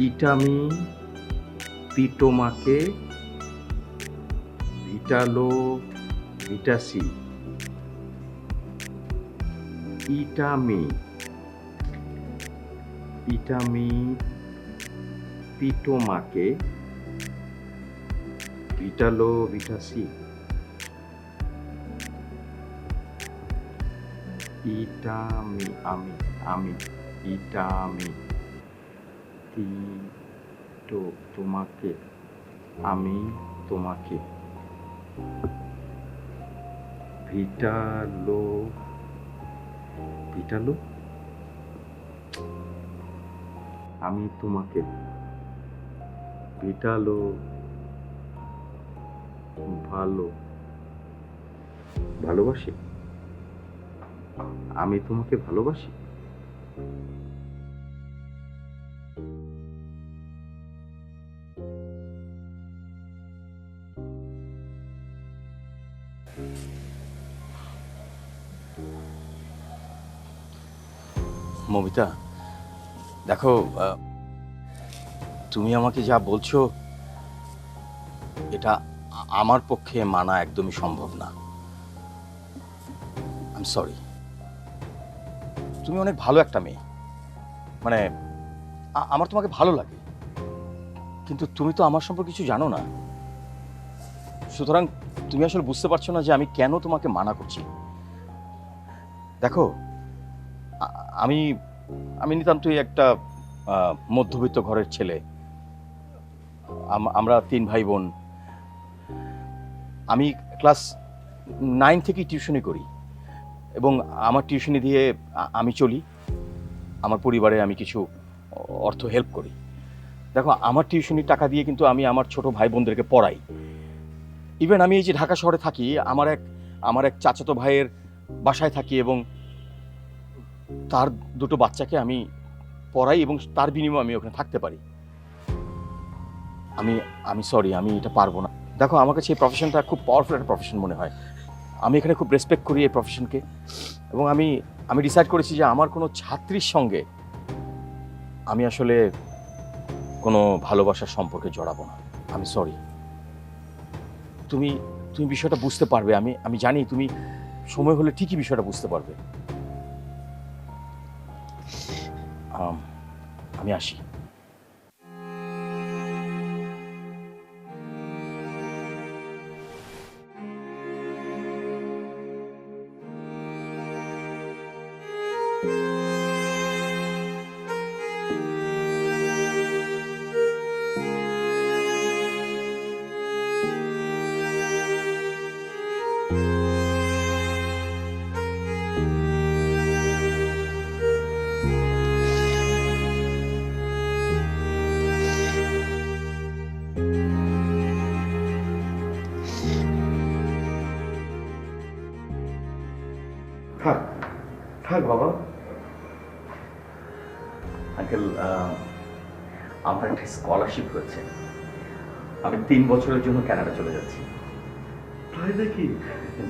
Speaker 4: ইটামি পিটোমাকে ভিটালো ভিটাসি ইটামি ইটামি পিটোমাকে ভিটালো ভিটাসি ইটামি আমি আমি ইটামি পিটো তোমাকে আমি তোমাকে ভিটালো ভিটালো আমি তোমাকে ভিটালো ভালো ভালোবাসি আমি তোমাকে ভালোবাসি মমিতা দেখো তুমি আমাকে যা বলছো এটা আমার পক্ষে মানা একদমই সম্ভব না। I am sorry. তুমি অনেক ভালো একটা মেয়ে, মানে আমার তোমাকে ভালো লাগে, কিন্তু তুমি তো আমার সম্পর্কে কিছু জানো না, সুতরাং তুমি আসলে বুঝতে পারছো না যে আমি কেন তোমাকে মানা করছি। দেখো আমি আমি নিতান্তই একটা মধ্যবিত্ত ঘরের ছেলে। আমরা 3 ভাই বোন। আমি ক্লাস 9 থেকে টিউশনি করি এবং আমার টিউশনি দিয়ে আমি চলি, আমার পরিবারে আমি কিছু অর্থ হেল্প করি। দেখো আমার টিউশনির টাকা দিয়ে কিন্তু আমি আমার ছোট ভাই বোনদেরকে পড়াই। ইভেন আমি এই যে ঢাকা শহরে থাকি, আমার এক চাচাতো ভাইয়ের বাসায় থাকি এবং তার 2টো বাচ্চাকে আমি পড়াই এবং তার বিনিময়ে আমি ওখানে থাকতে পারি। আমি সরি, আমি এটা পারবো না। দেখো আমার কাছে এই প্রফেশনটা খুব পাওয়ারফুল একটা প্রফেশন মনে হয়। আমি এখানে খুব রেসপেক্ট করি এই প্রফেশনকে এবং আমি ডিসাইড করেছি যে আমার কোনো ছাত্রীর সঙ্গে আমি আসলে কোনো ভালোবাসার সম্পর্কে জড়াবো না। আমি সরি। তুমি বিষয়টা বুঝতে পারবে, আমি জানি তুমি সময় হলে ঠিকই বিষয়টা বুঝতে পারবে। আমি আসি।
Speaker 1: থাক থাক বাবা।
Speaker 4: আঙ্কেল, আমার একটা স্কলারশিপ হয়েছে, আমি 3 বছরের জন্য কানাডা চলে যাচ্ছি।
Speaker 1: তাই নাকি?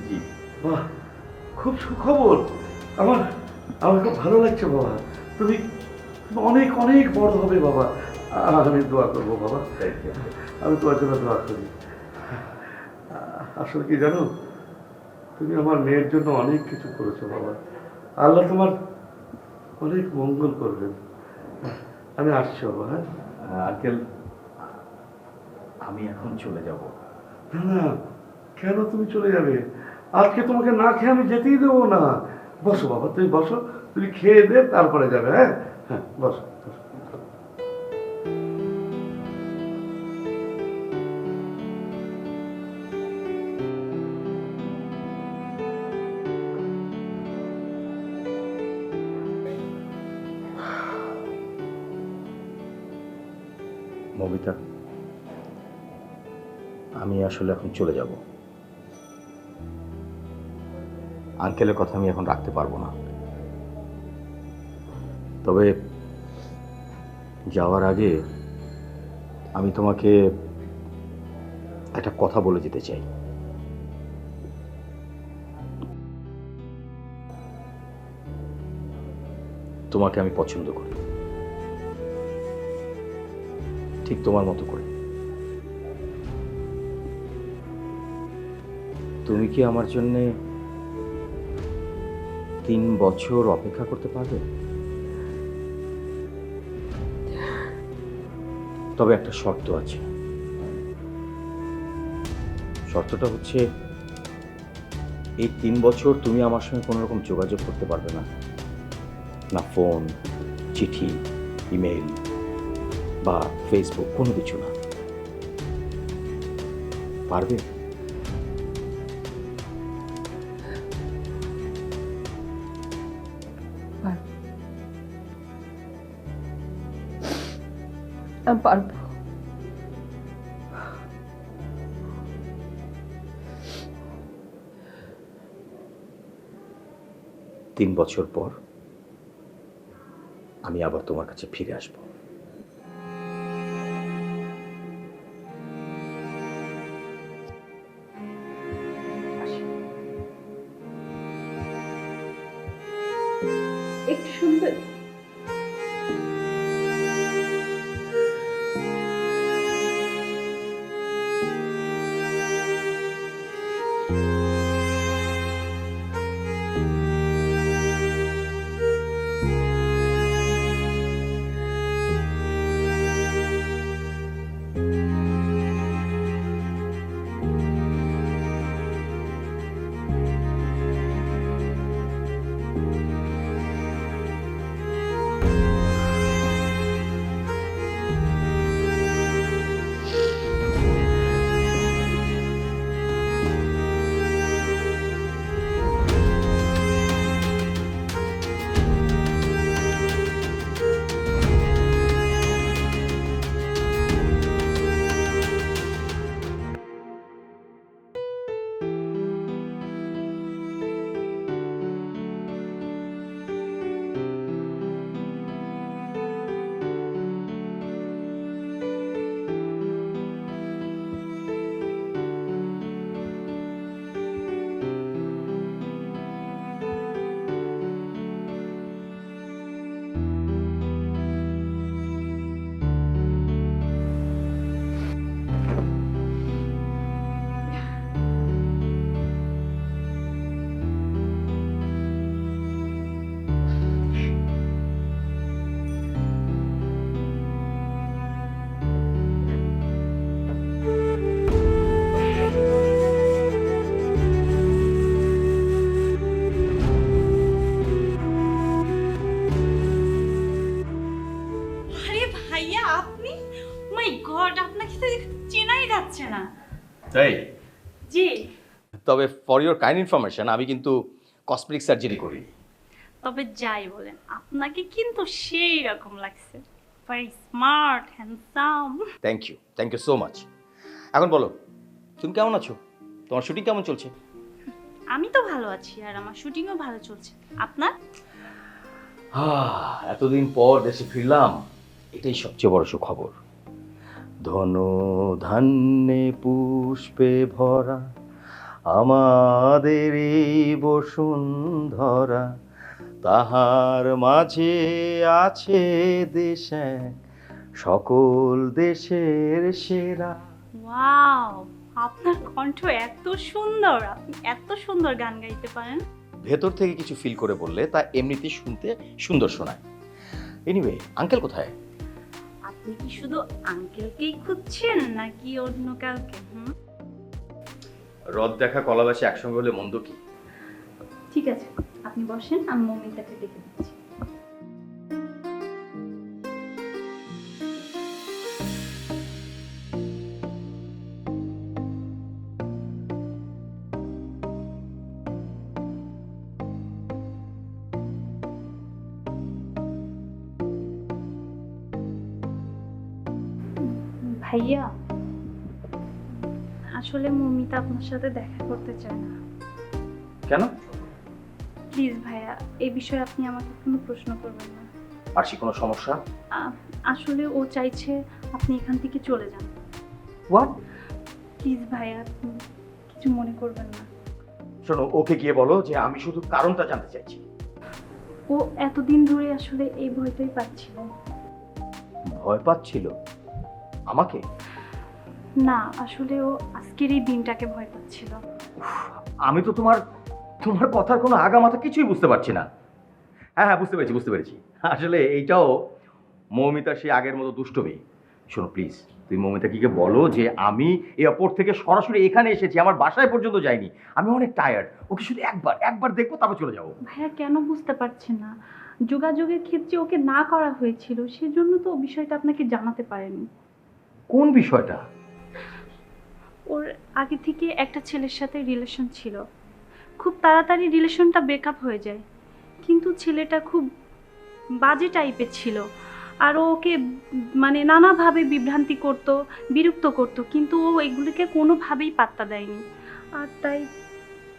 Speaker 4: জি।
Speaker 1: বাহ, খুব সুখবর। আমার খুব ভালো লাগছে বাবা। তুমি অনেক অনেক বড় হবে বাবা। আমি দোয়া করবো বাবা, আমি তোমার জন্য দোয়া করি। আসলে কি জানো, তুমি আমার মেয়ের জন্য অনেক কিছু করেছো বাবা। আল্লাহ তোমার অনেক মঙ্গল করবেন। আমি আসছি বাবা। হ্যাঁ
Speaker 4: আঙ্কেল, আমি এখন চলে যাব।
Speaker 1: না না, কেন তুমি চলে যাবে? আজকে তোমাকে না খেয়ে আমি যেতেই দেবো না। বসো বাবা, তুমি বসো, তুমি খেয়ে দে তারপরে যাবে। হ্যাঁ হ্যাঁ, বসো বসো।
Speaker 4: মমিতা, আমি আসলে এখন চলে যাব। আঙ্কেলের কথা আমি এখন রাখতে পারবো না, তবে যাওয়ার আগে আমি তোমাকে একটা কথা বলে যেতে চাই। তোমাকে আমি পছন্দ করি। ঠিক তোমার মতো করে। তুমি কি আমার জন্য 3 বছর অপেক্ষা করতে পারবে? তবে একটা শর্ত আছে। শর্তটা হচ্ছে এই 3 বছর তুমি আমার সঙ্গে কোনো রকম যোগাযোগ করতে পারবে না, না ফোন, চিঠি, ইমেল বা ফেসবুক, কোনো কিছু না। পারবে?
Speaker 3: আমি পারবো।
Speaker 4: তিন বছর পর আমি আবার তোমার কাছে ফিরে আসব।
Speaker 3: একটু শুনবেন?
Speaker 5: আরে ভাইয়া আপনি, মাই গড, আপনাকে তো চেনাই যাচ্ছে না।
Speaker 4: তাই?
Speaker 5: জি।
Speaker 4: তবে ফর ইওর কাইন্ড ইনফরমেশন, আমি কিন্তু কসমেটিক সার্জারি করি।
Speaker 5: তবে যাই বলেন, আপনাকে কিন্তু সেই রকম লাগছে, very smart, handsome.
Speaker 4: Thank you so much. এখন বলো, তুমি কেমন আছো? তোমার শুটিং কেমন চলছে?
Speaker 5: আমি তো ভালো আছি, আর আমার শুটিংও ভালো চলছে। আপনার?
Speaker 4: এতদিন পর দেশে ফিরলাম, এটাই সবচেয়ে বড় সুখবর। ধন ধান্যে পুষ্পে ভরা আমাদের এই বসুন্ধরা, তাহার মাঝে আছে দেশ এক, সকল দেশের সেরা।
Speaker 5: ওয়াও, আপনার কণ্ঠ এত সুন্দর, আপনি এত সুন্দর গান গাইতে পারেন।
Speaker 4: ভেতর থেকে কিছু ফিল করে বললে তা এমনিতেই শুনতে সুন্দর শোনায়। এনিওয়ে, আঙ্কেল কোথায়?
Speaker 5: আপনি কি শুধু আঙ্কেলকেই খুঁজছেন নাকি অন্য কাউকে?
Speaker 4: রদ দেখা কলাবাসে একসঙ্গে হলে মন্দ কি?
Speaker 5: ঠিক আছে, আপনি বসেন, আমি মমিতাকে ডেকে দিচ্ছি। ভাইয়া, আসলে মমিতা আপনার সাথে দেখা করতে চায় না।
Speaker 4: কেন?
Speaker 5: প্লিজ ভাইয়া, এই বিষয়ে আপনি আমাকে কোনো প্রশ্ন করবেন না।
Speaker 4: আরশি, কোনো সমস্যা?
Speaker 5: আসলে ও চাইছে আপনি এখান থেকে চলে যান।
Speaker 4: হোয়াট?
Speaker 5: প্লিজ ভাইয়া, আপনি কিছু মনে করবেন না।
Speaker 4: শোনো, ওকে গিয়ে বলো যে আমি শুধু কারণটা জানতে চাইছি।
Speaker 5: ও এতদিন ধরে আসলে এই ভয়টাই পাচ্ছিল।
Speaker 4: ভয় পাচ্ছিল? আমাকে?
Speaker 5: না আসলে ও আজকের এই দিনটাকে ভয় পাচ্ছিল।
Speaker 4: আমি তো তোমার তোমার কথার কোনো আগামাথা কিছুই বুঝতে পারছি না। হ্যাঁ হ্যাঁ, বুঝতে পেরেছি। আসলে এইটাও মৌমিতার সেই আগের মতো দুষ্টমি। শোনো প্লিজ, তুই মৌমিতাকে বলো যে আমি এয়ারপোর্ট থেকে সরাসরি এখানে এসেছি, আমার বাসায় পর্যন্ত যাইনি। আমি অনেক টায়ার্ড, ওকে শুধু একবার দেখবো, তারপর চলে যাবো।
Speaker 5: ভাইয়া কেন বুঝতে পারছেন না? যোগাযোগের ক্ষেত্রে ওকে না করা হয়েছিল, সেজন্য তো বিষয়টা আপনাকে জানাতে পারেনি।
Speaker 4: কোন বিষয়টা?
Speaker 5: ওর আগে থেকে একটা ছেলের সাথে রিলেশন ছিল, খুব তাড়াতাড়ি রিলেশনটা ব্রেকআপ হয়ে যায়, কিন্তু ছেলেটা খুব বাজে টাইপের ছিল, আর ওকে মানে নানাভাবে বিভ্রান্তি করত, বিরক্ত করত, কিন্তু ও এগুলিকে কোনোভাবেই পাত্তা দেয়নি। আর তাই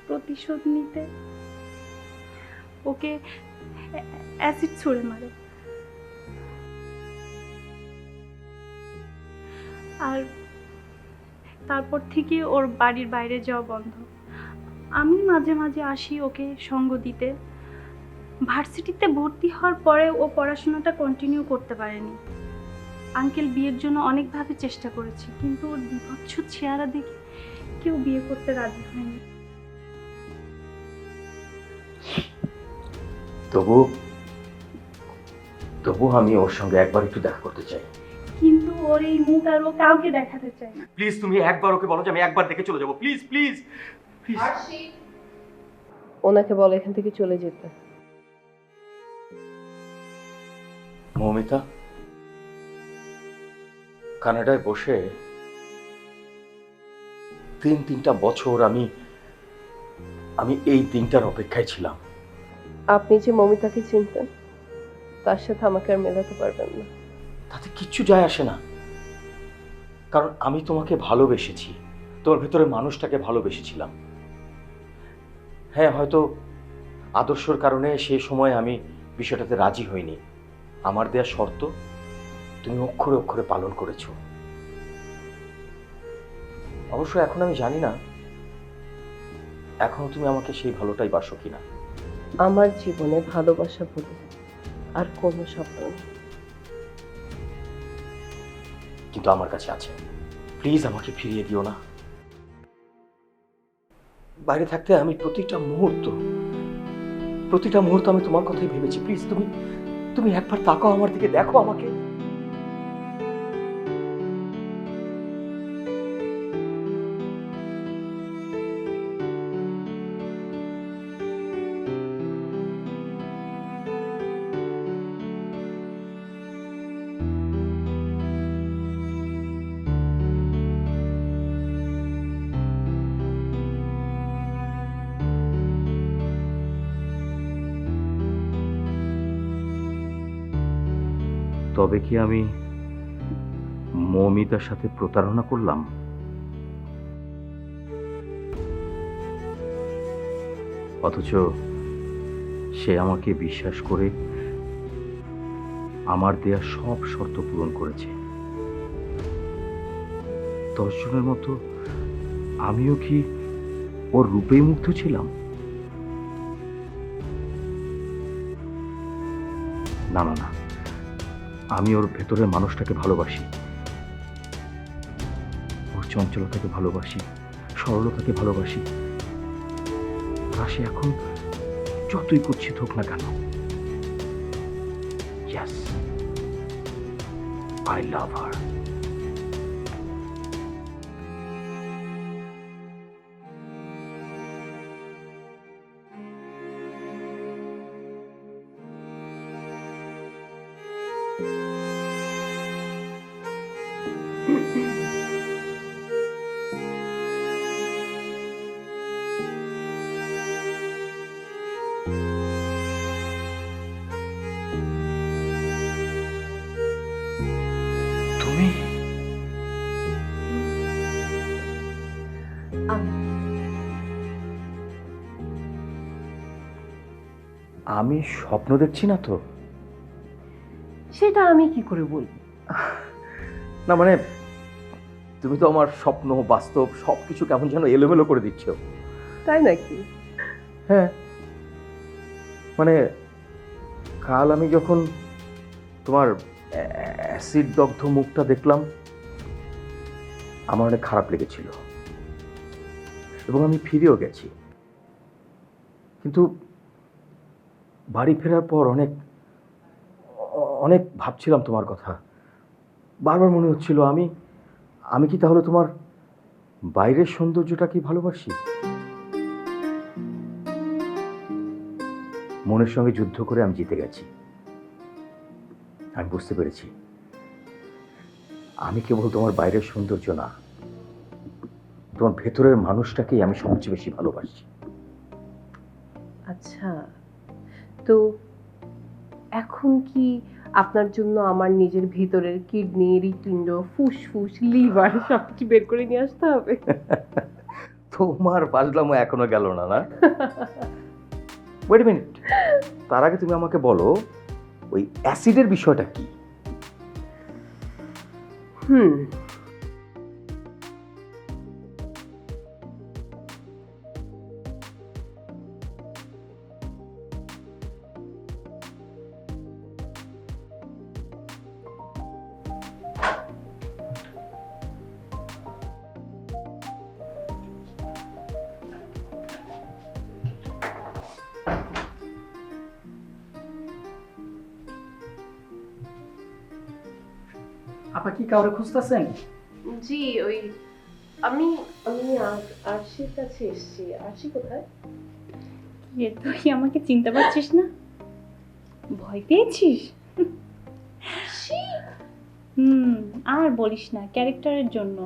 Speaker 5: প্রতিশোধ নিতে ওকে অ্যাসিড ছুঁড়ে মারে। আর তারপর থেকে ওর বাড়ির বাইরে যাওয়া বন্ধ। আমি মাঝে মাঝে আসি ওকে সঙ্গ দিতে। ভার্সিটিতে ভর্তি হওয়ার পরে ও পড়াশোনাটা কন্টিনিউ করতে পারেনি। আঙ্কেল বিয়ের জন্য অনেকভাবে চেষ্টা করেছে, কিন্তু ওর বিভৎস চেহারা দেখে কেউ বিয়ে করতে রাজি হয়নি।
Speaker 4: তবু আমি ওর সঙ্গে একবার একটু দেখা করতে চাই।
Speaker 5: কিন্তু ওর এই মুখ আর ও কাউকে দেখাতে চায় না।
Speaker 4: প্লিজ তুমি একবার ওকে বলো যে আমি একবার দেখে চলে যাবো, প্লিজ প্লিজ প্লিজ।
Speaker 3: ওনাকে বলো এখান থেকে চলে যেতে।
Speaker 4: মৌমিতা, কানাডায় বসে তিনটা বছর আমি এই দিনটার অপেক্ষায় ছিলাম।
Speaker 3: আপনি যে মমিতাকে চিনতেন, তার সাথে আমাকে আর মেলাতে পারবেন না।
Speaker 4: তাতে কিচ্ছু যায় আসে না, কারণ আমি তোমাকে ভালোবেসেছি, তোমার ভেতরে মানুষটাকে ভালোবেসেছিলাম। হ্যাঁ, হয়তো আদর্শর কারণে সেই সময় আমি বিষয়টাতে রাজি হইনি। আমার দেয়া শর্ত তুমি অক্ষরে অক্ষরে পালন করেছো। অবশ্য এখন আমি জানি না এখনো তুমি আমাকে সেই ভালোটাই বাসো কিনা।
Speaker 3: আমার জীবনে ভালোবাসা বলে আর কোনো শব্দ নেই।
Speaker 4: কিন্তু আমার কাছে আছে, প্লিজ আমাকে ফিরিয়ে দিও না। বাইরে থাকতে আমি প্রতিটা মুহূর্ত আমি তোমার কথাই ভেবেছি। প্লিজ তুমি একবার তাকাও আমার দিকে, দেখো আমাকে। তবে কি আমি মৌমিতার সাথে প্রতারণা করলাম? অথচ সে আমাকে বিশ্বাস করে আমার দেয়া সব শর্ত পূরণ করেছে। 10 জনের মতো আমিও কি ওর রূপেই মুগ্ধ ছিলাম? না না না, আমি ওর ভেতরের মানুষটাকে ভালোবাসি, ওর চঞ্চলতাকে ভালোবাসি, সরলতাকে ভালোবাসি। আর সে এখন যতই কুৎসিত হোক না কেন, ইয়েস, আই লাভ হার। তুমি আমি স্বপ্ন দেখছি না তো?
Speaker 3: সেটা আমি কি করে বলবো?
Speaker 4: না মানে তুমি তো আমার স্বপ্ন বাস্তব সবকিছু কেমন যেন এলোমেলো করে দিচ্ছ।
Speaker 3: তাই নাকি?
Speaker 4: হ্যাঁ, মানে কাল আমি যখন তোমার অ্যাসিড দগ্ধ মুখটা দেখলাম, আমার অনেক খারাপ লেগেছিল এবং আমি ফিরেও গেছি, কিন্তু বাড়ি ফেরার পর অনেক অনেক ভাবছিলাম তোমার কথা। বারবার মনে হচ্ছিল আমি কি তাহলে তোমার বাইরের সৌন্দর্যটা কি ভালোবাসি? মনের সঙ্গে যুদ্ধ করে আমি জিতে গেছি। আমি বুঝতে পেরেছি আমি কেবল তোমার বাইরের সৌন্দর্য না, তোমার ভেতরের মানুষটাকেই আমি সবচেয়ে বেশি ভালোবাসি।
Speaker 3: আচ্ছা, তো এখন কি আপনার জন্য আমার নিজের ভিতরের কিডনি, হৃৎপিণ্ড, ফুসফুস, লিভার সবকিছু বের করে নিয়ে আসতে হবে?
Speaker 4: তোমার ফাজলামো এখনো গেল না, না? ওয়েট মিনিট, তার আগে তুমি আমাকে বলো ওই অ্যাসিডের বিষয়টা কি?
Speaker 6: আপা কি কাউরে খুঁজতেছেন?
Speaker 3: জি, ওই আমি আমি আরশির কাছে এসেছি। আরশি কোথায়?
Speaker 5: রে, তুই আমাকে চিনতে পারছিস না? ভয় পেয়েছিস? আর বলিস না, ক্যারেক্টারের জন্য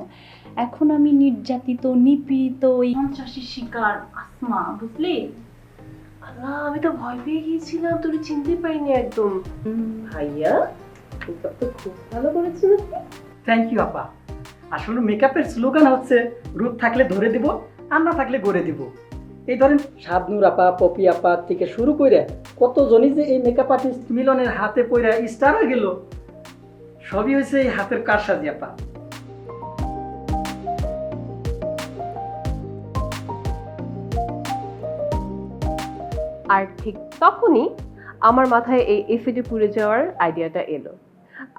Speaker 5: এখন আমি নির্যাতিত, নিপীড়িত, ওই সন্ত্রাসীর শিকার আসমা, বুঝলি?
Speaker 3: আল্লাহ, আমি তো ভয় পেয়ে গিয়েছিলাম, তোর চিনতে পারিনি একদম। ভাইয়া, মেকআপ তো খুব ভালো করেছেন আপনি।
Speaker 6: থ্যাংক ইউ আপা। আসলে মেকআপের স্লোগান হচ্ছে রূপ থাকলে ধরে দিব, আর না থাকলে গড়ে দিব। এই ধরেন শাবনূর আপা, পপি আপা থেকে শুরু করে কতজনই যে এই মেকআপ আর্টিস্ট মিলনের হাতে পইরা স্টার হয়ে গেল, সবই হয়েছে এই হাতের কারসাজি আপা।
Speaker 3: আর ঠিক তখনই আমার মাথায় এই এফিডে পুড়ে যাওয়ার আইডিয়াটা এলো,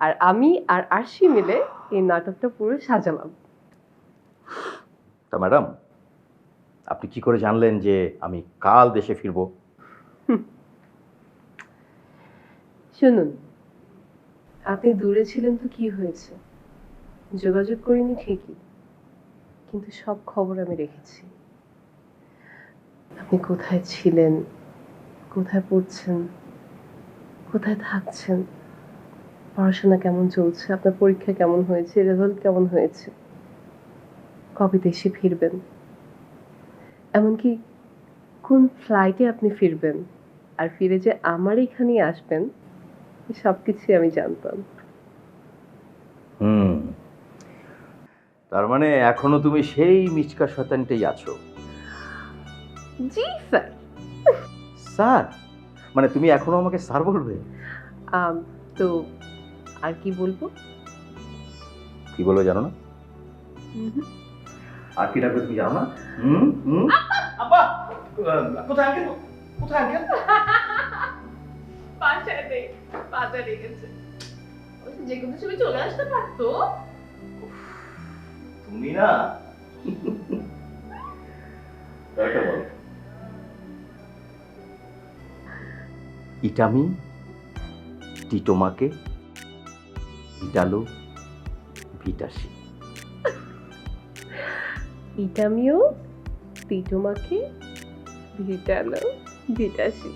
Speaker 3: আর আমি আর আরশি মিলে এই নাটকটা পুরো সাজালাম।
Speaker 4: তা ম্যাডাম, আপনি কি করে জানলেন যে আমি কাল দেশে ফিরবো?
Speaker 3: শুনুন, আপনি দূরে ছিলেন তো কি হয়েছে, যোগাযোগ করিনি ঠিকই, কিন্তু সব খবর আমি রেখেছি। আপনি কোথায় ছিলেন, কোথায় পড়ছেন, কোথায় থাকছেন, পড়াশোনা কেমন চলছে, আপনার পরীক্ষা কেমন হয়েছে, রেজাল্ট কেমন হয়েছে, কবে দেশে ফিরবেন, এমনকি কোন ফ্লাইটে আপনি ফিরবেন, আর ফিরে যে আমার এখানেই আসবেন, সব কিছুই আমি জানতাম।
Speaker 4: তার মানে এখনো তুমি সেই মিচকা শয়তানটাই আছো?
Speaker 3: জি স্যার।
Speaker 4: স্যার মানে তুমি এখনো আমাকে স্যার বলবে?
Speaker 3: তো আর কি বলবো?
Speaker 4: কি বলবে জানো না? আর কি ডাকবে তুমি জানো না?
Speaker 6: আপা কোথায় আঙ্কেল? কোথায় আঙ্কেল?
Speaker 3: বাসায় নেই, বাজারে গেছে। যে কোনো সময় চলে আসতে পারতো।
Speaker 4: তুমি না বল। ইটামি টিটোমাকে ইটালো ভিটাসি।
Speaker 3: ইটামিও টিটোমাকে ভিটালো ভিটাসি।